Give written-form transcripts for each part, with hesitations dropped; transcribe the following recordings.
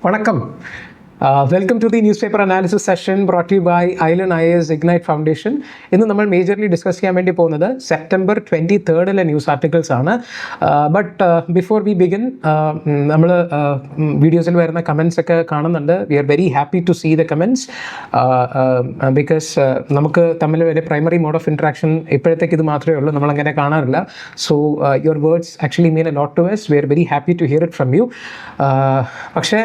வணக்கம். Welcome to the newspaper analysis session brought you by ഐലൻ IAS ignite foundation. ഇന്ന് നമ്മൾ majorly discuss ചെയ്യാൻ വേണ്ടി പോകുന്നത് September 23 ന്യൂസ് ആർട്ടിക്കിൾസ് ആണ്. ബട്ട് ബിഫോർ വി ബിഗിൻ, നമ്മൾ വീഡിയോസിൽ വരുന്ന കമൻസ് ഒക്കെ കാണുന്നുണ്ട്. We are very happy to see the comments because നമുക്ക് തമ്മിൽ ഒരു പ്രൈമറി മോഡ് ഓഫ് ഇൻട്രാക്ഷൻ ഇപ്പോഴത്തേക്ക് ഇത് മാത്രമേ ഉള്ളൂ, നമ്മളങ്ങനെ കാണാറില്ല. So your words actually mean a lot to us. We are very happy to hear it from you. പക്ഷേ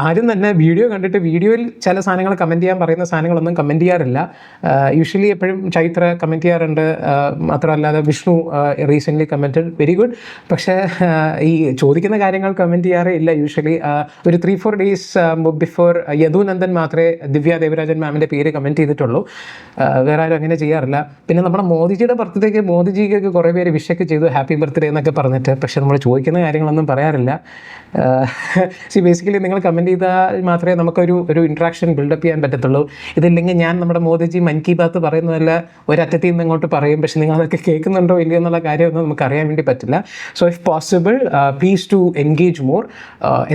ആരും തന്നെ വീഡിയോ കണ്ടിട്ട് വീഡിയോയിൽ ചില സാധനങ്ങൾ കമൻറ്റ് ചെയ്യാൻ പറയുന്ന സാധനങ്ങളൊന്നും കമൻറ്റ് ചെയ്യാറില്ല. യൂഷ്വലി എപ്പോഴും ചൈത്ര കമൻറ്റ് ചെയ്യാറുണ്ട്, മാത്രമല്ലാതെ Vishnu recently commented very good. പക്ഷേ ഈ ചോദിക്കുന്ന കാര്യങ്ങൾ കമൻറ്റ് ചെയ്യാറേ ഇല്ല. യൂഷ്വലി ഒരു 3-4 days ബിഫോർ യദുനന്ദൻ മാത്രമേ ദിവ്യ ദേവരാജൻ മാമിൻ്റെ പേര് കമൻറ്റ് ചെയ്തിട്ടുള്ളൂ. വേറെ ആരും അങ്ങനെ ചെയ്യാറില്ല. പിന്നെ നമ്മുടെ മോദിജിയുടെ ബർത്ത്ഡേക്ക് മോദിജിക്കൊക്കെ കുറേ പേര് വിഷൊക്കെ ചെയ്തു, ഹാപ്പി ബർത്ത്ഡേ എന്നൊക്കെ പറഞ്ഞിട്ട്. പക്ഷേ നമ്മൾ ചോദിക്കുന്ന കാര്യങ്ങളൊന്നും പറയാറില്ല. ബേസിക്കലി നിങ്ങൾ കമൻറ്റ് ചെയ്താൽ മാത്രമേ നമുക്കൊരു ഇൻട്രാക്ഷൻ ബിൽഡപ്പ് ചെയ്യാൻ പറ്റത്തുള്ളൂ. ഇതില്ലെങ്കിൽ ഞാൻ നമ്മുടെ മോദിജി മൻ കി ബാത്ത് പറയുന്നതല്ല ഒരറ്റത്തിൽ നിന്ന് ഇങ്ങോട്ട് പറയും, പക്ഷേ നിങ്ങൾ അതൊക്കെ കേൾക്കുന്നുണ്ടോ ഇല്ലയോ എന്നുള്ള കാര്യമൊന്നും നമുക്ക് അറിയാൻ വേണ്ടി പറ്റില്ല. So if possible please to engage more.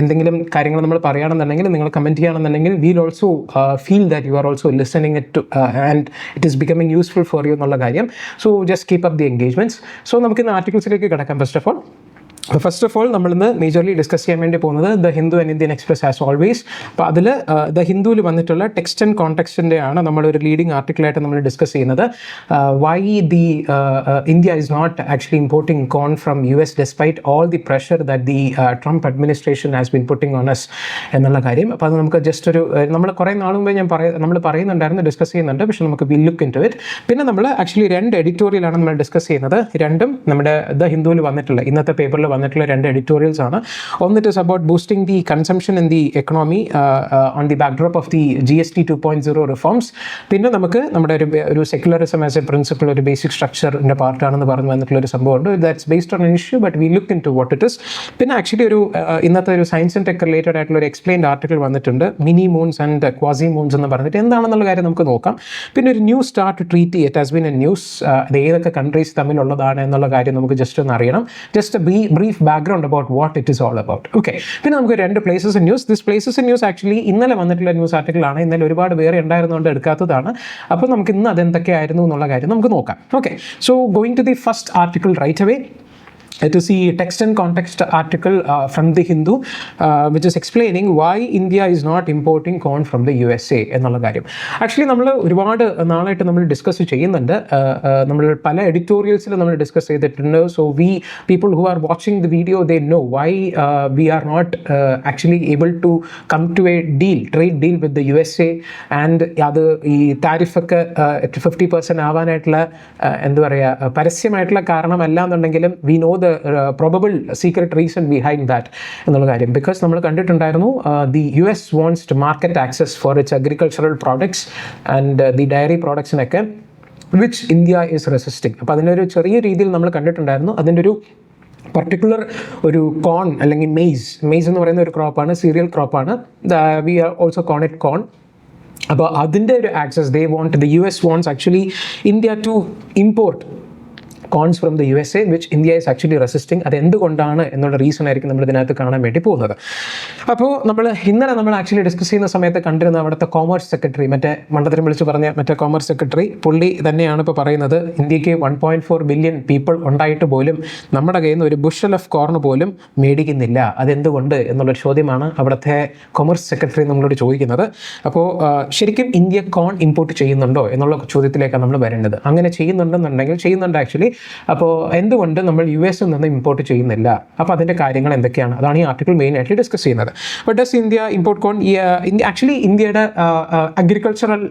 എന്തെങ്കിലും കാര്യങ്ങൾ നമ്മൾ പറയുകയാണെന്നുണ്ടെങ്കിൽ, നിങ്ങൾ കമൻറ്റ് ചെയ്യുകയാണെന്നുണ്ടെങ്കിൽ, we'll also feel that you are also listening it too and it is becoming useful for you എന്നുള്ള കാര്യം. So just keep up the engagements. So നമുക്ക് ഇന്ന് ആർട്ടിക്കിൾസിലേക്ക് കിടക്കാം. ഫസ്റ്റ് ഓഫ് ഓൾ നമ്മളിന്ന് മേജർലി ഡിസ്കസ് ചെയ്യാൻ വേണ്ടി പോകുന്നത് the Hindu and Indian Express as always. അപ്പോൾ അതിൽ ദ ഹിന്ദുവിൽ വന്നിട്ടുള്ള ടെക്സ്റ്റ് ആൻഡ് കോൺടെക്സ്റ്റിൻ്റെ ആണ് നമ്മളൊരു ലീഡിങ് ആർട്ടിക്കിളായിട്ട് നമ്മൾ ഡിസ്കസ് ചെയ്യുന്നത്. Why the India is not actually importing corn from US despite all the pressure that the Trump administration has been putting on us എന്നുള്ള കാര്യം. അപ്പോൾ അത് നമുക്ക് ജസ്റ്റ് ഒരു നമ്മൾ കുറേ നാൾ മുമ്പേ നമ്മൾ പറയുന്നുണ്ടായിരുന്നു, ഡിസ്കസ് ചെയ്യുന്നുണ്ട്, പക്ഷേ നമുക്ക് will look into it. പിന്നെ നമ്മൾ ആക്ച്വലി 2 എഡിറ്റോറിയലാണ് നമ്മൾ ഡിസ്കസ് ചെയ്യുന്നത്. രണ്ടും നമ്മുടെ ദ ഹിന്ദുവിൽ വന്നിട്ടുള്ള ഇന്നത്തെ പേപ്പറിൽ വന്നിട്ടുള്ള 2 എഡിറ്റോറിയൽസ് ആണ്. ഒന്ന് it is about boosting the consumption in the economy on the backdrop of the GST 2.0 reforms. പിന്നെ നമുക്ക് നമ്മുടെ ഒരു സെക്യുലറിസം ആസ് എ പ്രിൻസിപ്പിൾ, ഒരു ബേസിക് സ്ട്രക്ചറിൻ്റെ പാർട്ടാണെന്ന് പറഞ്ഞു വന്നിട്ടുള്ള ഒരു സംഭവമുണ്ട്. That's based on an issue but we look into what it is. പിന്നെ ആക്ച്വലി ഇന്നത്തെ ഒരു സയൻസ് ആൻഡ് ടെക് റിലേറ്റഡ് ആയിട്ടുള്ള ഒരു എക്സ്പ്ലെയിൻഡ് ആർട്ടിക്കിൾ വന്നിട്ടുണ്ട്, mini moons and quasi moons എന്ന് പറഞ്ഞിട്ട്. എന്താണെന്നുള്ള കാര്യം നമുക്ക് നോക്കാം. പിന്നെ ഒരു new START treaty, it has been A news. അത് ഏതൊക്കെ കൺട്രീസ് തമ്മിലുള്ളതാണ് എന്നുള്ള കാര്യം നമുക്ക് ജസ്റ്റ് ഒന്ന് അറിയണം. Just brief background about what it is all about. Okay. പിന്നെ നമുക്ക് 2 places in news. This places in news actually ഇന്നലെ വന്നിട്ടുള്ള ന്യൂസ് ആർട്ടിക്കിൾ ആണ്. ഇന്നലെ ഒരുപാട് വേറെ ഉണ്ടായിരുന്നുകൊണ്ട് എടുക്കാത്തതാണ്. അപ്പോൾ നമുക്ക് ഇന്ന് അതെന്തൊക്കെയായിരുന്നു എന്നുള്ള കാര്യം നമുക്ക് നോക്കാം. Okay, so going to the first article right away. It is the text and context article from the Hindu, which is explaining why India is not importing corn from the USA എന്നുള്ള കാര്യം. Actually നമ്മൾ ഒരുപാട് നാളായിട്ട് നമ്മൾ discuss ചെയ്യുന്നുണ്ട്. നമ്മൾ പല എഡിറ്റോറിയൽസിൽ നമ്മൾ ഡിസ്കസ് ചെയ്തിട്ടുണ്ട്. So people who are watching the video, they know why we are not actually able to come to a trade deal with the USA. and അത് ഈ താരിഫൊക്കെ 50% ആവാനായിട്ടുള്ള എന്താ പറയുക, പരസ്യമായിട്ടുള്ള കാരണമല്ല എന്നുണ്ടെങ്കിലും we know the probable secret reason behind that എന്നുള്ള കാര്യം. Because നമ്മൾ കണ്ടിട്ടുണ്ടായിരുന്നു, the US wants to market access for its agricultural products and the dairy productsനൊക്കെ which India is resisting. അപ്പോൾ അതിനൊരു ചെറിയ രീതിയിൽ നമ്മൾ കണ്ടിട്ടുണ്ടായിരുന്നു. അതിൻ്റെ ഒരു പർട്ടിക്കുലർ ഒരു കോൺ അല്ലെങ്കിൽ മെയ്സ് എന്ന് പറയുന്ന ഒരു ക്രോപ്പാണ്, സീരിയൽ ക്രോപ്പാണ്. We are also call it corn. അപ്പോൾ അതിൻ്റെ ഒരു access the US wants actually India to import corns from the USA, which India is actually resisting. അത് എന്തുകൊണ്ടാണ് എന്നുള്ള റീസൺ ആയിരിക്കും നമ്മൾ ഇതിനകത്ത് കാണാൻ വേണ്ടി പോകുന്നത്. അപ്പോൾ ഇന്നലെ നമ്മൾ ആക്ച്വലി ഡിസ്കസ് ചെയ്യുന്ന സമയത്ത് കണ്ടിരുന്ന അവിടുത്തെ കോമേഴ്സ് സെക്രട്ടറി, മറ്റേ മണ്ഡലത്തിൽ വിളിച്ച് പറഞ്ഞ കോമേഴ്സ് സെക്രട്ടറി, പുള്ളി തന്നെയാണ് ഇപ്പോൾ പറയുന്നത്, ഇന്ത്യക്ക് 1.4 ബില്യൺ പീപ്പിൾ ഉണ്ടായിട്ട് പോലും നമ്മുടെ കയ്യിൽ നിന്ന് ഒരു ബുഷൽ ഓഫ് കോർൺ പോലും മേടിക്കുന്നില്ല. അതെന്തുകൊണ്ട് എന്നുള്ളൊരു ചോദ്യമാണ് അവിടുത്തെ കോമേഴ്സ് സെക്രട്ടറി നമ്മളോട് ചോദിക്കുന്നത്. അപ്പോൾ ശരിക്കും ഇന്ത്യ കോൺ ഇമ്പോർട്ട് ചെയ്യുന്നുണ്ടോ എന്നുള്ള ചോദ്യത്തിലേക്കാണ് നമ്മൾ വരേണ്ടത്. അങ്ങനെ ചെയ്യുന്നുണ്ട് ആക്ച്വലി. അപ്പോൾ എന്തുകൊണ്ട് നമ്മൾ US നിന്ന് ഇമ്പോർട്ട് ചെയ്യുന്നില്ല? അപ്പോൾ അതിൻ്റെ കാര്യങ്ങൾ എന്തൊക്കെയാണ്? അതാണ് ഈ ആർട്ടിക്കിൾ മെയിനായിട്ട് ഡിസ്കസ് ചെയ്യുന്നത്. But does India import corn? Actually ഇന്ത്യയുടെ അഗ്രികൾച്ചറൽ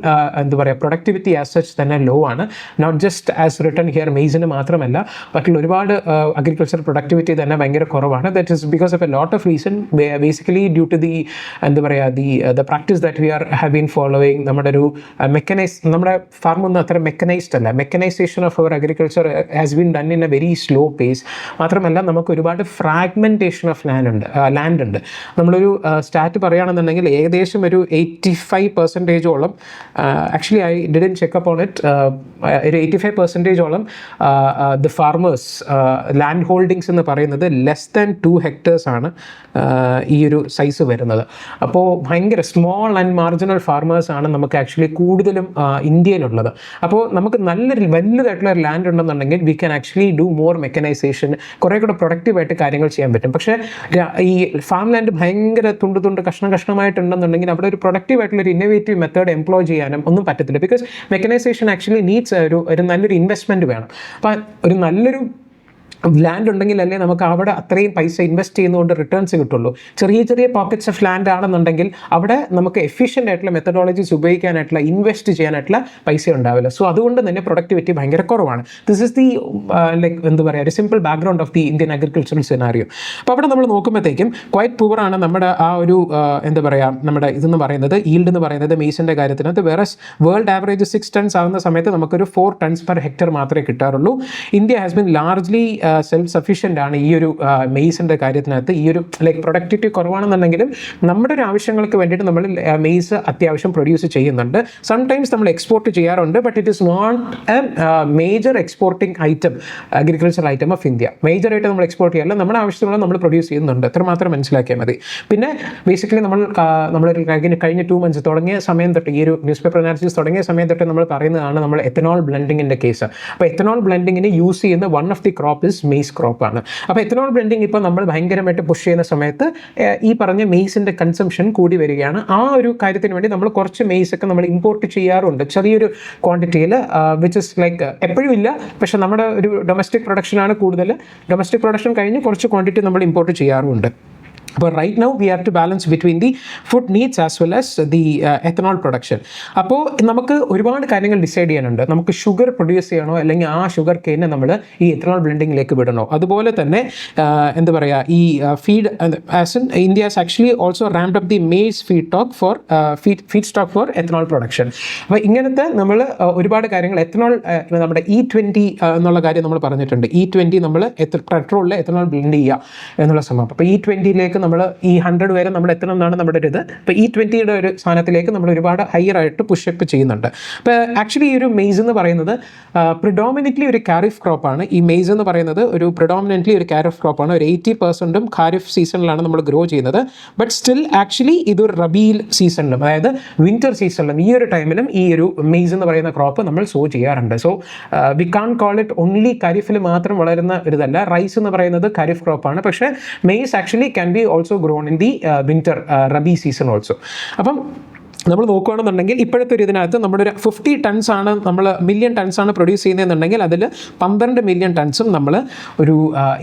എന്താ പറയുക, പ്രൊഡക്ടിവിറ്റി ആസ് സച്ച് തന്നെ ലോ ആണ്. Not just as written here മെയ്സിന് മാത്രമല്ല, ബാക്കിയുള്ള ഒരുപാട് അഗ്രികൾച്ചർ പ്രൊഡക്ടിവിറ്റി തന്നെ ഭയങ്കര കുറവാണ്. That is because of a lot of reason. Basically due to എന്താ പറയുക, the practice that we have been following. നമ്മുടെ ഫാർമൊന്നും അത്ര മെക്കനൈസ്ഡ് അല്ല. Mechanisation of our agriculture has been done in a very slow pace. മാത്രമല്ല നമുക്ക് ഒരുപാട് fragmentation of land ഉണ്ട്. നമ്മളൊരു സ്റ്റാറ്റ് പറയുകയാണെന്നുണ്ടെങ്കിൽ ഏകദേശം ഒരു 85%ഓളം, actually I didn't check up on it, ഒരു 85%ഓളം ദ ഫാർമേഴ്സ് ലാൻഡ് ഹോൾഡിങ്സ് എന്ന് പറയുന്നത് ലെസ് ദാൻ 2 hectares ആണ് ഈ ഒരു സൈസ് വരുന്നത്. അപ്പോൾ ഭയങ്കര സ്മോൾ ആൻഡ് മാർജിനൽ ഫാർമേഴ്സ് ആണ് നമുക്ക് ആക്ച്വലി കൂടുതലും ഇന്ത്യയിലുള്ളത്. അപ്പോൾ നമുക്ക് നല്ലൊരു വലുതായിട്ടുള്ള ഒരു ലാൻഡ് ഉണ്ടെന്നുണ്ടെങ്കിൽ we can actually do more mechanisation, കുറേ കൂടെ പ്രൊഡക്റ്റീവായിട്ട് കാര്യങ്ങൾ ചെയ്യാൻ പറ്റും. പക്ഷേ ഈ ഫാം ലാൻഡ് ഭയങ്കര തുണ്ട് കഷ്ണമായിട്ടുണ്ടെന്നുണ്ടെങ്കിൽ അവിടെ ഒരു പ്രൊഡക്റ്റീവായിട്ടുള്ള ഒരു ഇന്നോവേറ്റീവ് മെത്തേഡ് എംപ്ലോയ് ചെയ്യാനും ഒന്നും പറ്റത്തില്ല. ബിക്കോസ് മെക്കനൈസേഷൻ ആക്ച്വലി നീഡ്സ് ഒരു നല്ലൊരു ഇൻവെസ്റ്റ്മെൻറ്റ് വേണം. അപ്പോൾ ഒരു നല്ലൊരു ലാൻഡ് ഉണ്ടെങ്കിലല്ലേ നമുക്ക് അവിടെ അത്രയും പൈസ ഇൻവെസ്റ്റ് ചെയ്യുന്നതുകൊണ്ട് റിട്ടേൺസ് കിട്ടുള്ളൂ. ചെറിയ പോക്കറ്റ്സ് ഓഫ് ലാൻഡ് ആണെന്നുണ്ടെങ്കിൽ അവിടെ നമുക്ക് എഫിഷ്യൻ്റ് ആയിട്ടുള്ള മെത്തഡോളജീസ് ഉപയോഗിക്കാനായിട്ടുള്ള, ഇൻവെസ്റ്റ് ചെയ്യാനായിട്ടുള്ള പൈസ ഉണ്ടാവില്ല. സോ അതുകൊണ്ട് തന്നെ പ്രൊഡക്ടിവിറ്റി ഭയങ്കര കുറവാണ്. ദിസ് ഇസ് ദി ലൈക്ക് എന്താ പറയുക, ഒരു simple background of the Indian agricultural scenario. അപ്പോൾ അവിടെ നമ്മൾ നോക്കുമ്പോഴത്തേക്കും ക്വൈറ്റ് പുവറാണ് നമ്മുടെ ആ ഒരു എന്താ പറയുക, നമ്മുടെ ഇതെന്ന് പറയുന്നത്, ഈൽഡ് എന്ന് പറയുന്നത് മെയ്സിൻ്റെ കാര്യത്തിനകത്ത്. വേറെ വേൾഡ് ആവറേജ് 6 tons ആവുന്ന സമയത്ത് നമുക്കൊരു 4 tons per hectare മാത്രമേ കിട്ടാറുള്ളൂ. India has been largely self sufficient ആണ് ഈ ഒരു മെയ്സിൻ്റെ കാര്യത്തിനകത്ത്. ഈ ഒരു ലൈക്ക് പ്രൊഡക്ടിവിറ്റി കുറവാണെന്നുണ്ടെങ്കിലും നമ്മുടെ ഒരു ആവശ്യങ്ങൾക്ക് വേണ്ടിയിട്ട് നമ്മൾ മെയ്സ് അത്യാവശ്യം പ്രൊഡ്യൂസ് ചെയ്യുന്നുണ്ട്. സംടൈംസ് നമ്മൾ എക്സ്പോർട്ട് ചെയ്യാറുണ്ട്, but it is not a major exporting item, agriculture item of India. മേജറായിട്ട് നമ്മൾ എക്സ്പോർട്ട് ചെയ്യാറില്ല, നമ്മുടെ ആവശ്യത്തിനുള്ള നമ്മൾ പ്രൊഡ്യൂസ് ചെയ്യുന്നുണ്ട്, എത്രമാത്രം മനസ്സിലാക്കിയാൽ മതി. പിന്നെ ബേസിക്കലി നമ്മളൊരു കഴിഞ്ഞ 2 months തുടങ്ങിയ സമയം തൊട്ട്, ഈ ഒരു ന്യൂസ് പേപ്പർ അനാലിസിസ് തുടങ്ങിയ സമയം തൊട്ട് നമ്മൾ പറയുന്നതാണ് നമ്മൾ എത്തനോൾ ബ്ലെൻഡിങ്ങിൻ്റെ കേസ്. അപ്പോൾ എത്തനോൾ ബ്ലെൻഡിങ്ങിന് യൂസ് ചെയ്യുന്ന one of the crop is maize ക്രോപ്പാണ്. അപ്പോൾ എത്തനോൾ ബ്ലെൻഡിങ് ഇപ്പോൾ നമ്മൾ ഭയങ്കരമായിട്ട് പുഷ് ചെയ്യുന്ന സമയത്ത് ഈ പറഞ്ഞ മെയ്സിൻ്റെ കൺസംഷൻ കൂടി വരികയാണ്. ആ ഒരു കാര്യത്തിന് വേണ്ടി നമ്മൾ കുറച്ച് മെയ്സൊക്കെ നമ്മൾ ഇമ്പോർട്ട് ചെയ്യാറുണ്ട്, ചെറിയൊരു ക്വാണ്ടിറ്റിയിൽ, വിച്ച് ഇസ് ലൈക്ക് എപ്പോഴും ഇല്ല, പക്ഷേ നമ്മുടെ ഒരു ഡൊമസ്റ്റിക് പ്രൊഡക്ഷനാണ് കൂടുതൽ. ഡൊമസ്റ്റിക് പ്രൊഡക്ഷൻ കഴിഞ്ഞ് കുറച്ച് ക്വാണ്ടിറ്റി നമ്മൾ ഇമ്പോർട്ട് ചെയ്യാറുമുണ്ട്. അപ്പോൾ right now we have to balance between the food needs as well as the ethanol production. അപ്പോൾ നമുക്ക് ഒരുപാട് കാര്യങ്ങൾ ഡിസൈഡ് ചെയ്യാനുണ്ട്. നമുക്ക് ഷുഗർ പ്രൊഡ്യൂസ് ചെയ്യണോ, അല്ലെങ്കിൽ ആ ഷുഗർ കെയിനെ നമ്മൾ ഈ എത്തനോൾ ബ്ലെൻഡിങ്ങിലേക്ക് വിടണോ. അതുപോലെ തന്നെ എന്താ പറയുക, ഈ feed as in India has actually also ramped up the maize feedstock for ethanol production. അപ്പോൾ ഇങ്ങനത്തെ നമ്മൾ ഒരുപാട് കാര്യങ്ങൾ, എത്തനോൾ നമ്മുടെ E20 എന്നുള്ള കാര്യം നമ്മൾ പറഞ്ഞിട്ടുണ്ട്. E20 നമ്മൾ പെട്രോളിൽ എത്തനോൾ ബ്ലെൻഡ് ചെയ്യുക എന്നുള്ള സംഭവം. അപ്പോൾ E20യിലേക്ക് നമ്മൾ ഈ 100 വരെ നമ്മൾ എത്തണം എന്നാണ് നമ്മുടെ ഒരു ഇത്. ഇപ്പോൾ E20യുടെ ഒരു സ്ഥാനത്തിലേക്ക് നമ്മൾ ഒരുപാട് ഹയർ ആയിട്ട് പുഷപ്പ് ചെയ്യുന്നുണ്ട്. അപ്പോൾ ആക്ച്വലി ഈ ഒരു മെയ്സ് എന്ന് പറയുന്നത് പ്രിഡോമിനൻ്റ്ലി ഒരു ഖാരിഫ് ക്രോപ്പാണ്. ഈ മെയ്സ് എന്ന് പറയുന്നത് ഒരു പ്രിഡോമിനൻ്റ്ലി ഒരു ഖാരിഫ് ക്രോപ്പാണ്. ഒരു 80% ഖാരിഫ് സീസണിലാണ് നമ്മൾ ഗ്രോ ചെയ്യുന്നത്. ബട്ട് സ്റ്റിൽ ആക്ച്വലി ഇതൊരു റബീൽ സീസണിലും, അതായത് വിൻ്റർ സീസണിലും, ഈ ഒരു ടൈമിലും ഈ ഒരു മെയ്സ് എന്ന് പറയുന്ന ക്രോപ്പ് നമ്മൾ സോ ചെയ്യാറുണ്ട്. So we can call it only ഖാരിഫിൽ മാത്രം വളരുന്ന ഒരു ഇതല്ല. റൈസ് എന്ന് പറയുന്നത് ഖാരിഫ് ക്രോപ്പാണ്, പക്ഷേ maze actually can be also grown in the winter റബി സീസൺ ഓൾസോ. അപ്പം നമ്മൾ നോക്കുകയാണെന്നുണ്ടെങ്കിൽ ഇപ്പോഴത്തെ ഒരു ഇതിനകത്ത് നമ്മുടെ ഒരു 50 tons ആണ്, നമ്മൾ മില്യൺ ടൺസ് ആണ് പ്രൊഡ്യൂസ് ചെയ്യുന്നതെന്നുണ്ടെങ്കിൽ അതിൽ 12 മില്യൺ ടൺസും നമ്മൾ ഒരു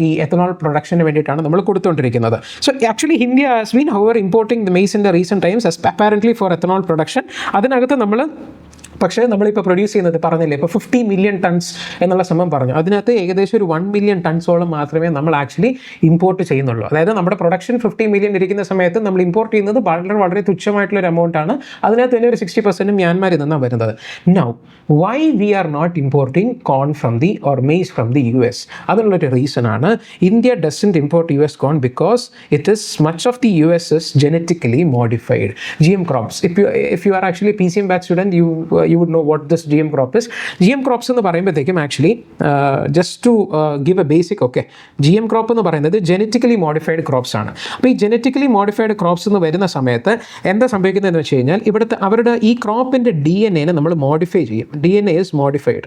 ഈ എത്തനോൾ പ്രൊഡക്ഷന് വേണ്ടിയിട്ടാണ് നമ്മൾ കൊടുത്തുകൊണ്ടിരിക്കുന്നത്. So actually India has been our importing the maize in the recent times apparently for ethanol production. അതിനകത്ത് നമ്മൾ പക്ഷേ നമ്മളിപ്പോൾ പ്രൊഡ്യൂസ് ചെയ്യുന്നത് പറഞ്ഞില്ലേ, ഇപ്പോൾ 50 മില്യൺ ടൺസ് എന്നുള്ള സംഭവം പറഞ്ഞു. അതിനകത്ത് ഏകദേശം ഒരു 1 മില്യൺ ടൺസോളം മാത്രമേ നമ്മൾ ആക്ച്വലി ഇമ്പോർട്ട് ചെയ്യുന്നുള്ളൂ. അതായത് നമ്മുടെ പ്രൊഡക്ഷൻ 50 മില്യൺ ഇരിക്കുന്ന സമയത്ത് നമ്മൾ ഇമ്പോർട്ട് ചെയ്യുന്നത് വളരെ തുച്ഛമായിട്ടുള്ളൊരു എമൗണ്ടാണ്. അതിനകത്ത് തന്നെ ഒരു 60% മ്യാൻമാരിൽ നിന്നാണ് വരുന്നത്. Now why we are not importing corn from the or maize from the US? അതിനുള്ളൊരു റീസണാണ് India doesn't import US corn because it is much of the US is genetically modified GM crops. If you are actually PCM batch student, you would know what this GM crop is. GM crops എന്ന് പറയുമ്പോഴത്തേക്കും actually just to give a basic, okay, GM crop എന്ന് പറയുന്നത് genetically modified crops ആണ്. അപ്പോൾ ഈ genetically modified crops എന്ന് വരുന്ന സമയത്ത് എന്താ സംഭവിക്കുന്നതെന്ന് വെച്ച് കഴിഞ്ഞാൽ ഇവിടുത്തെ അവരുടെ ഈ ക്രോപ്പിൻ്റെ DNA നമ്മൾ മോഡിഫൈ ചെയ്യും. DNA is modified.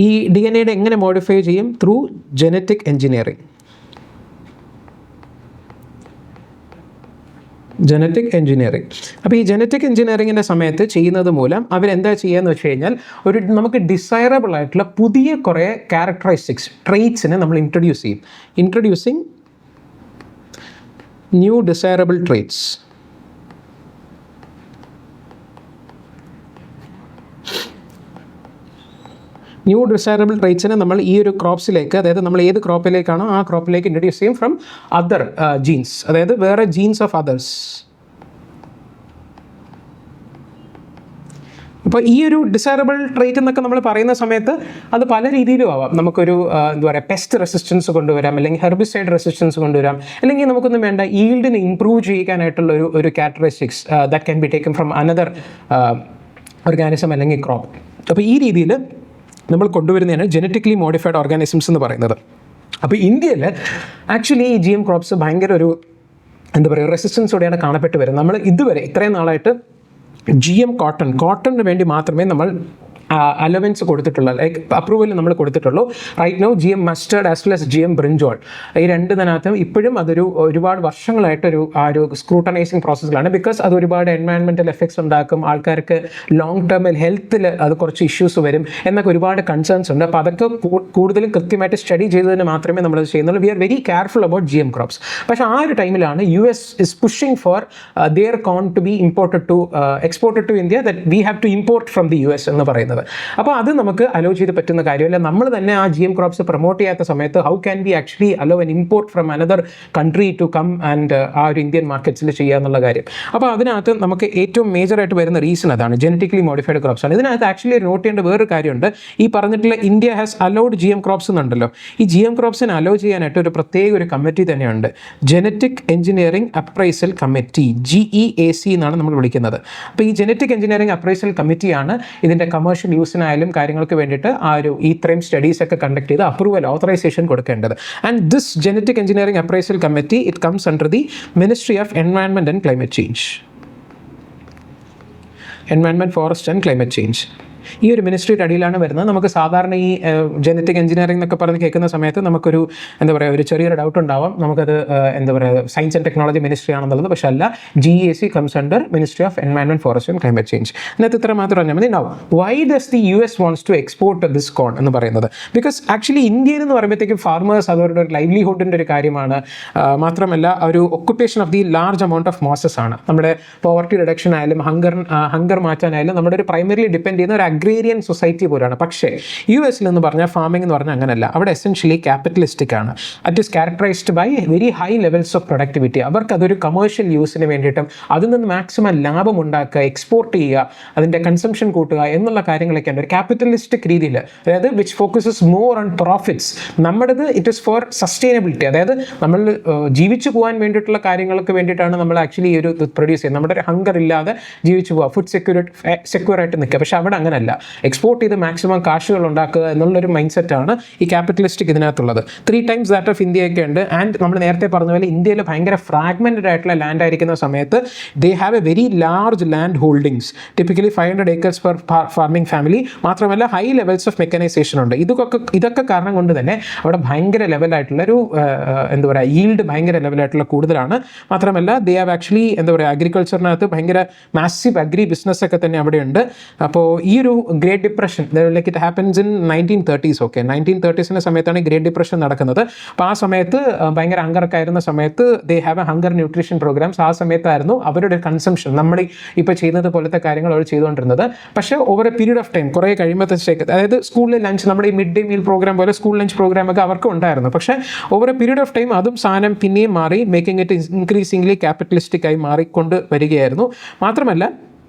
ഈ DNA എങ്ങനെ മോഡിഫൈ ചെയ്യും? Through genetic engineering. Genetic engineering. അപ്പോൾ ഈ ജനറ്റിക് എൻജിനീയറിങ്ങിൻ്റെ സമയത്ത് ചെയ്യുന്നത് മൂലം അവരെന്താ ചെയ്യുകയെന്ന് വെച്ച് കഴിഞ്ഞാൽ നമുക്ക് ഡിസൈറബിൾ ആയിട്ടുള്ള പുതിയ കുറേ ക്യാരക്ടറിസ്റ്റിക്സ്, ട്രെയ്റ്റ്സിനെ നമ്മൾ introducing new desirable traits. New desirable ട്രെയ്റ്റ്സിനെ നമ്മൾ ഈ ഒരു ക്രോപ്സിലേക്ക്, അതായത് നമ്മൾ ഏത് ക്രോപ്പിലേക്കാണോ ആ ക്രോപ്പിലേക്ക് ഇൻട്രൊഡ്യൂസ് ചെയ്യും ഫ്രം അതർ ജീൻസ്, അതായത് വേറെ ജീൻസ് ഓഫ് അതേഴ്സ്. അപ്പോൾ ഈ ഒരു ഡിസൈറബിൾ ട്രേറ്റ് എന്നൊക്കെ നമ്മൾ പറയുന്ന സമയത്ത് അത് പല രീതിയിലും ആവാം. നമുക്കൊരു എന്താ പറയുക, പെസ്റ്റ് റെസിസ്റ്റൻസ് കൊണ്ടുവരാം, അല്ലെങ്കിൽ ഹെർബിസൈഡ് റെസിസ്റ്റൻസ് കൊണ്ടുവരാം, അല്ലെങ്കിൽ നമുക്കൊന്നും വേണ്ട ഈൽഡിനെ ഇംപ്രൂവ് ചെയ്യാനായിട്ടുള്ള ഒരു characteristics that can be taken from another organism അല്ലെങ്കിൽ ക്രോപ്പ്. അപ്പോൾ ഈ രീതിയിൽ നമ്മൾ കൊണ്ടുവരുന്നതാണ് ജനറ്റിക്കലി മോഡിഫൈഡ് ഓർഗാനിസംസ് എന്ന് പറയുന്നത്. അപ്പോൾ ഇന്ത്യയിൽ ആക്ച്വലി ഈ GM ക്രോപ്സ് ഭയങ്കര ഒരു എന്താ പറയുക റെസിസ്റ്റൻസോടെയാണ് കാണപ്പെട്ട് വരുന്നത്. നമ്മൾ ഇതുവരെ ഇത്രയും നാളായിട്ട് GM കോട്ടണിന് വേണ്ടി മാത്രമേ നമ്മൾ അലവൻസ് കൊടുത്തിട്ടുള്ള ലൈക്ക് അപ്രൂവൽ നമ്മൾ കൊടുത്തിട്ടുള്ളൂ. Right now GM mustard as well as GM brinjal, ഈ രണ്ടിനകത്തും ഇപ്പോഴും അതൊരു ഒരുപാട് വർഷങ്ങളായിട്ടൊരു സ്ക്രൂട്ടനൈസിങ് പ്രോസസ്സിലാണ്. ബിക്കോസ് അത് ഒരുപാട് എൻവയൺമെൻറ്റൽ എഫക്ട്സ് ഉണ്ടാക്കും, ആൾക്കാർക്ക് ലോങ് ടേമിൽ ഹെൽത്തിൽ അത് കുറച്ച് ഇഷ്യൂസ് വരും എന്നൊക്കെ ഒരുപാട് കൺസേൺസ് ഉണ്ട്. അപ്പോൾ അതൊക്കെ കൂടുതലും കൃത്യമായിട്ട് സ്റ്റഡി ചെയ്തതിന് മാത്രമേ നമ്മളത് ചെയ്യുന്നുള്ളൂ. We are very careful about GM crops. പക്ഷേ ആ ഒരു ടൈമിലാണ് US is pushing for their corn to be exported to India, that we have to import from the US എന്ന് പറയുന്നത്. അപ്പോൾ അത് നമുക്ക് അലോ ചെയ്ത് പറ്റുന്ന കാര്യമല്ല. നമ്മൾ തന്നെ ആ GM ക്രോപ്സ് പ്രൊമോട്ട് ചെയ്യാത്ത സമയത്ത് how can be actually allow an import from another country to come and ആ ഒരു ഇന്ത്യൻ മാർക്കറ്റ്സിൽ ചെയ്യുക എന്നുള്ള കാര്യം. അപ്പോൾ അതിനകത്ത് നമുക്ക് ഏറ്റവും മേജറായിട്ട് വരുന്ന റീസൺ അതാണ്, ജനറ്റിക്കലി മോഡിഫൈഡ് ക്രോപ്സ് ആണ്. ഇതിനകത്ത് ആക്ച്വലി നോട്ട് ചെയ്യേണ്ട വേറൊരു കാര്യമുണ്ട്. ഈ പറഞ്ഞിട്ടുള്ള India has allowed GM crops എന്നുണ്ടല്ലോ, ഈ GM ക്രോപ്സിനെ അലോ ചെയ്യാനായിട്ട് ഒരു പ്രത്യേക ഒരു കമ്മിറ്റി തന്നെയുണ്ട്, genetic engineering appraisal committee, GEAC എന്നാണ് നമ്മൾ വിളിക്കുന്നത്. അപ്പോൾ ഈ ജനറ്റിക് എഞ്ചിനീയറിംഗ് അപ്രൈസൽ കമ്മിറ്റിയാണ് ഇതിൻ്റെ കമേഴ്ഷ്യൽ യൂസിനായാലും കാര്യങ്ങൾക്ക് വേണ്ടിയിട്ട് ഇത്രയും സ്റ്റഡീസ് ഒക്കെ കണ്ടക്ട് ചെയ്ത് അപ്രൂവൽ ഓതറൈസേഷൻ കൊടുക്കേണ്ടത്. And this genetic engineering appraisal committee it comes under the ministry of environment and climate change, environment forest and climate change. ഈ ഒരു മിനിസ്ട്രിയുടെ അടിയിലാണ് വരുന്നത്. നമുക്ക് സാധാരണ ഈ ജനറ്റിക് എഞ്ചിനീയറിംഗ് എന്നൊക്കെ പറഞ്ഞ് കേൾക്കുന്ന സമയത്ത് നമുക്കൊരു എന്താ പറയുക ഒരു ചെറിയൊരു ഡൗട്ട് ഉണ്ടാവാം, നമുക്കത് എന്താ പറയുക സയൻസ് ആൻഡ് ടെക്നോളജി മിനിസ്ട്രി ആണെന്നുള്ളത്. പക്ഷേ അല്ല, GEAC comes under ministry of environment forest and climate change. ഇതിനകത്ത് ഇത്ര മാത്രം പറഞ്ഞാൽ മതി. Now why does the US wants to export this corn എന്ന് പറയുന്നത്? ബിക്കോസ് ആക്ച്വലി ഇന്ത്യയിൽ എന്ന് പറയുമ്പോഴത്തേക്കും ഫാർമേഴ്സ് അവരുടെ ഒരു ലൈവ്ലിഹുഡിൻ്റെ ഒരു കാര്യമാണ്. മാത്രമല്ല ഒരു occupation of the large amount of masses ആണ്. നമ്മുടെ പോവർട്ടി റിഡക്ഷൻ ആയാലും ഹങ്കർ മാറ്റാനായാലും നമ്മുടെ ഒരു പ്രൈമറിലി ഡിപ്പെൻഡ് ചെയ്യുന്ന ഒരു അഗ്രേരിയൻ സൊസൈറ്റി പോലെയാണ്. പക്ഷേ US എന്ന് പറഞ്ഞാൽ ഫാമിംഗ് എന്ന് പറഞ്ഞാൽ അങ്ങനെയല്ല. അവിടെ എസെൻഷ്യലി ക്യാപിറ്റലിസ്റ്റിക് ആണ്. It is characterized by very high levels of productivity. അവർക്ക് അതൊരു കമേഴ്ഷ്യൽ യൂസിന് വേണ്ടിയിട്ടും അതിൽ നിന്ന് മാക്സിമം ലാഭം ഉണ്ടാക്കുക, എക്സ്പോർട്ട് ചെയ്യുക, അതിൻ്റെ കൺസംഷൻ കൂട്ടുക എന്നുള്ള കാര്യങ്ങളൊക്കെയാണ് ഒരു ക്യാപിറ്റലിസ്റ്റിക് രീതിയിൽ. അതായത് which focuses more on profits. നമ്മുടേത് ഇറ്റ് ഈസ് ഫോർ സസ്റ്റൈനബിലിറ്റി. അതായത് നമ്മൾ ജീവിച്ചു പോകാൻ വേണ്ടിയിട്ടുള്ള കാര്യങ്ങൾക്ക് വേണ്ടിയിട്ടാണ് നമ്മൾ ആക്ച്വലി ഈ ഒരു പ്രൊഡ്യൂസ് ചെയ്യുന്നത്. നമ്മുടെ ഒരു ഹങ്കർ ഇല്ലാതെ ജീവിച്ചു പോവുക, ഫുഡ് സെക്യൂർ ആയിട്ട് നിൽക്കുക. പക്ഷേ അവിടെ അങ്ങനെയല്ല, എക്സ്പോർട്ട് ചെയ്ത് മാക്സിമം കാശുകൾ ഉണ്ടാക്കുക എന്നുള്ളൊരു മൈൻഡ് സെറ്റാണ് ഈ ക്യാപിറ്റലിസ്റ്റിക് ഇതിനകത്തുള്ളത്. 3 times ദാറ്റ് ഓഫ് ഇന്ത്യയൊക്കെ ഉണ്ട്. ആൻഡ് നമ്മൾ നേരത്തെ പറഞ്ഞ പോലെ ഇന്ത്യയിൽ ഭയങ്കര ഫ്രാഗ്മെൻറ്റഡ് ആയിട്ടുള്ള ലാൻഡ് ആയിരിക്കുന്ന സമയത്ത് they have a very large land holdings, typically 500 acres per farming family. മാത്രമല്ല ഹൈ ലെവൽസ് ഓഫ് മെക്കനൈസേഷൻ ഉണ്ട്. ഇതൊക്കെ കാരണം കൊണ്ട് തന്നെ അവിടെ ഭയങ്കര ലെവലായിട്ടുള്ളൊരു എന്താ പറയുക ഈൽഡ് ഭയങ്കര ലെവലായിട്ടുള്ള കൂടുതലാണ്. മാത്രമല്ല ദേ ഹാവ് ആക്ച്വലി എന്താ പറയുക അഗ്രികൾച്ചറിനകത്ത് ഭയങ്കര മാസീവ് അഗ്രി ബിസിനസ് ഒക്കെ തന്നെ അവിടെയുണ്ട്. അപ്പോൾ ഈ ഒരു great depression like it happens in 1930s. 1930s സമയത്താണ് ഗ്രേറ്റ് ഡിപ്രഷൻ നടക്കുന്നത്. അപ്പോൾ ആ സമയത്ത് ഭയങ്കര ഹങ്കറൊക്കെ ആയിരുന്ന സമയത്ത് they have a hunger nutrition programs. ആ സമയത്തായിരുന്നു അവരുടെ കൺസംഷൻ നമ്മൾ ഇപ്പോൾ ചെയ്യുന്നത് പോലത്തെ കാര്യങ്ങൾ അവർ ചെയ്തുകൊണ്ടിരുന്നത്. പക്ഷേ over A period of time കുറേ കഴിയുമ്പോഴത്തേക്ക്, അതായത് സ്കൂളിൽ ലഞ്ച്, നമ്മുടെ ഈ മിഡ് ഡേ മീൽ പ്രോഗ്രാം പോലെ സ്കൂൾ ലഞ്ച് പ്രോഗ്രാം ഒക്കെ അവർക്കും ഉണ്ടായിരുന്നു. പക്ഷേ over A period of time അതും സാധനം പിന്നെയും മാറി, മേക്കിംഗ് ഇറ്റ് ഇൻക്രീസിംഗ്ലി ക്യാപിറ്റലിസ്റ്റിക് ആയി മാറിക്കൊണ്ട് വരികയായിരുന്നു. മാത്രമല്ല